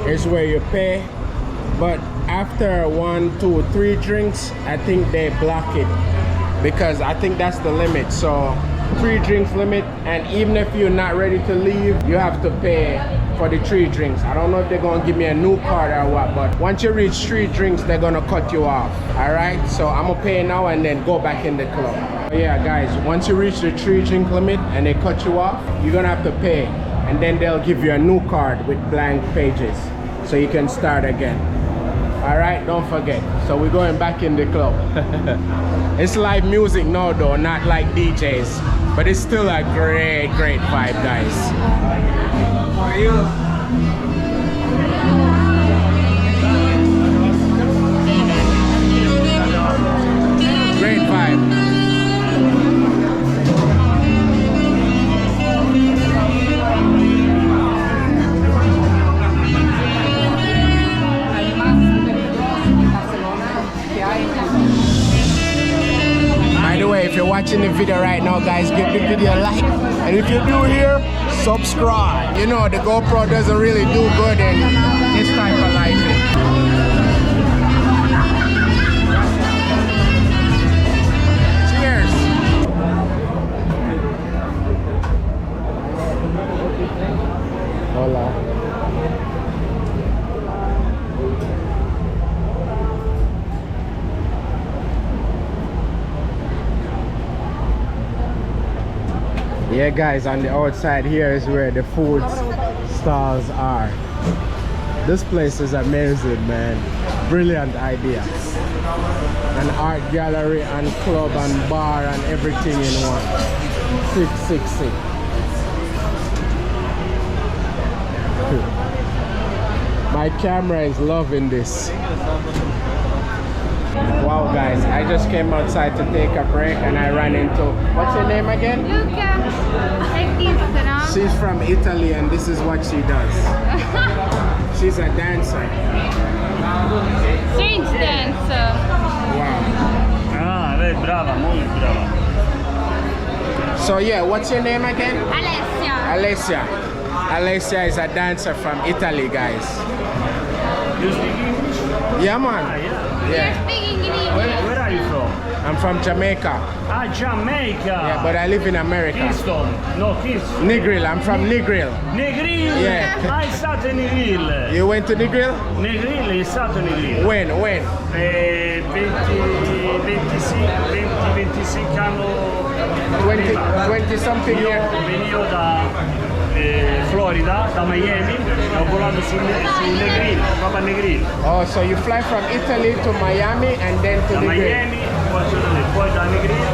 is where you pay, but after 1, 2, 3 drinks I think they block it because I think that's the limit. So 3 drinks limit, and even if you're not ready to leave, you have to pay for the 3 drinks. I don't know if they're gonna give me a new card or what, but once you reach 3 drinks, they're gonna cut you off. All right, so I'm gonna pay now and then go back in the club. But yeah, guys, once you reach the 3 drink limit and they cut you off, you're gonna have to pay, and then they'll give you a new card with blank pages so you can start again. All right, don't forget. So we're going back in the club. It's live music now though, not like DJs, but it's still a great vibe, guys. How are you? Great vibe. By the way, if you're watching the video right now, guys, give the video a like, and if you're new here, subscribe. You know, the GoPro doesn't really do good in this type of lighting. Cheers. Hola. Yeah, guys, on the outside here is where the food stalls are. This place is amazing, man. Brilliant idea. An art gallery and club and bar and everything in one. Sick. My camera is loving this. Wow, guys, I just came outside to take a break and I ran into, what's your name again? Luca, artista, She's from Italy and this is what she does. She's a dancer. Strange dancer. Wow. Ah, brava, molto brava. So yeah, what's your name again? Alessia. Alessia. Alessia is a dancer from Italy, guys. You speak English? Yeah, man. You're Yeah. speaking in English. Where are you from? I'm from Jamaica. Ah, Jamaica. Yeah, but I live in America. Kingston. No, Kingston. Negril. I'm from Negril. Negril. Yeah. Ah, è stato in Negril. You went to Negril? Negril è stato in Negril. When? 25 anni 20 something io years. venivo da Florida, da Miami, ho volato su Negril, proprio a Negril. Oh, so you fly from Italy to Miami and then to Da Negril. Miami, poi da Negril.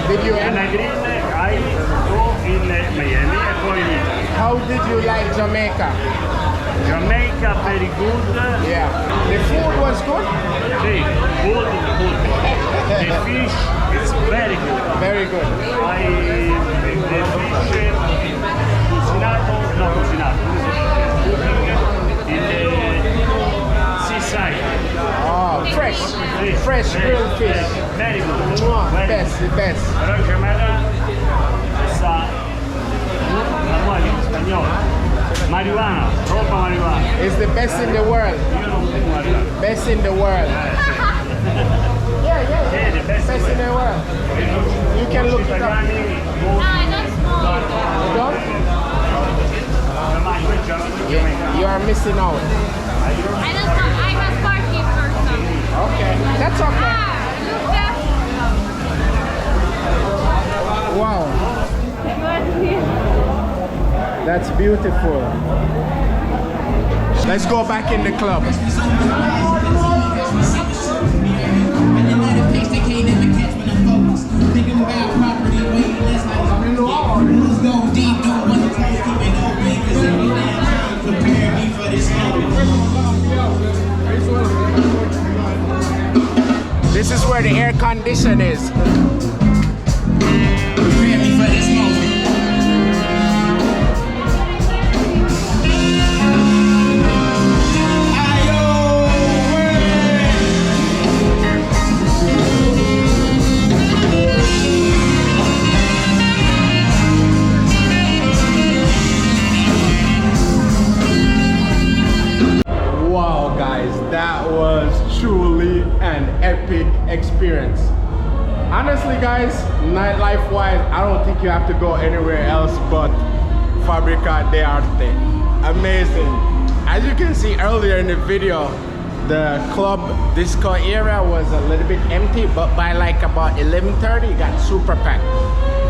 Did you Da Negril I go in Miami e poi in Italy. How did you like Jamaica? Jamaica very good. Yeah. The food was good? Sì, good. The fish is very good. Very good. The fish cucinato in the seaside. Oh, fresh grilled fish. Very good. Mwah, Very best, the best. Però in Jamaica sa in spagnolo. Marijuana, troppa marijuana. It's the best in the world. Io non fumo marijuana. Best in the world. Yeah, the best in the world. You can look it up. Italiani, I don't smoke. You don't? You are missing out. I don't smoke. I'm a party person. Okay, that's okay. Luca. Wow, that's beautiful. Let's go back in the club. This is where the air condition is. Wow, guys, that was truly an epic experience. Honestly, guys, nightlife wise, I don't think you have to go anywhere else but Fabrica de Arte. Amazing. As you can see earlier in the video, the club disco area was a little bit empty, but by like about 11:30 it got super packed.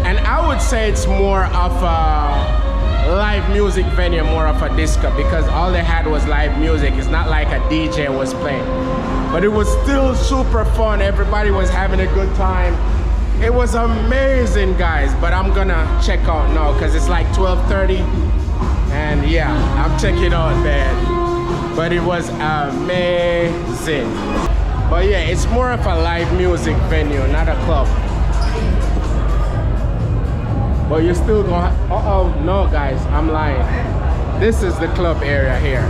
And I would say it's more of a live music venue, more of a disco, because all they had was live music. It's not like a DJ was playing, but it was still super fun. Everybody was having a good time. It was amazing, guys. But I'm gonna check out now because it's like 12:30, and yeah, I'm checking out, man. But it was amazing. But yeah, it's more of a live music venue, not a club. But you're still going, no guys, I'm lying. This is the club area here.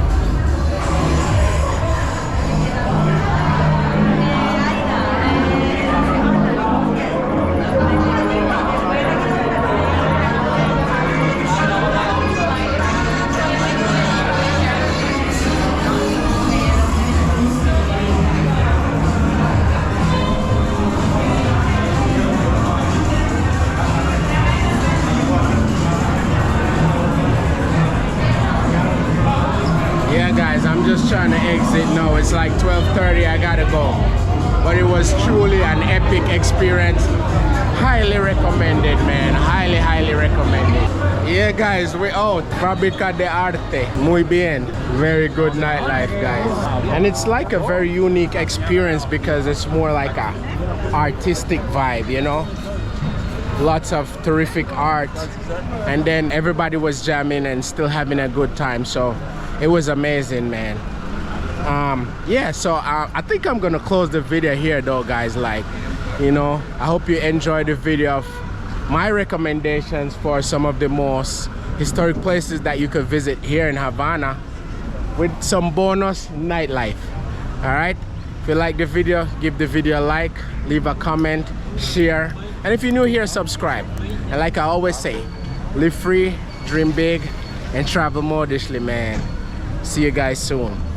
I'm just trying to exit now. It's like 12:30, I gotta go. But it was truly an epic experience. Highly recommended, man. Highly recommended. Yeah, guys, we're out. Fabrica de Arte. Muy bien. Very good nightlife, guys. And it's like a very unique experience because it's more like a artistic vibe, you know? Lots of terrific art. And then everybody was jamming and still having a good time. So it was amazing, man. Yeah, so I think I'm gonna close the video here though, guys. Like, you know, I hope you enjoyed the video of my recommendations for some of the most historic places that you could visit here in Havana, with some bonus nightlife. All right, if you like the video, give the video a like, leave a comment, share, and if you're new here, subscribe. And like I always say, live free, dream big, and travel modestly, man. See you guys soon.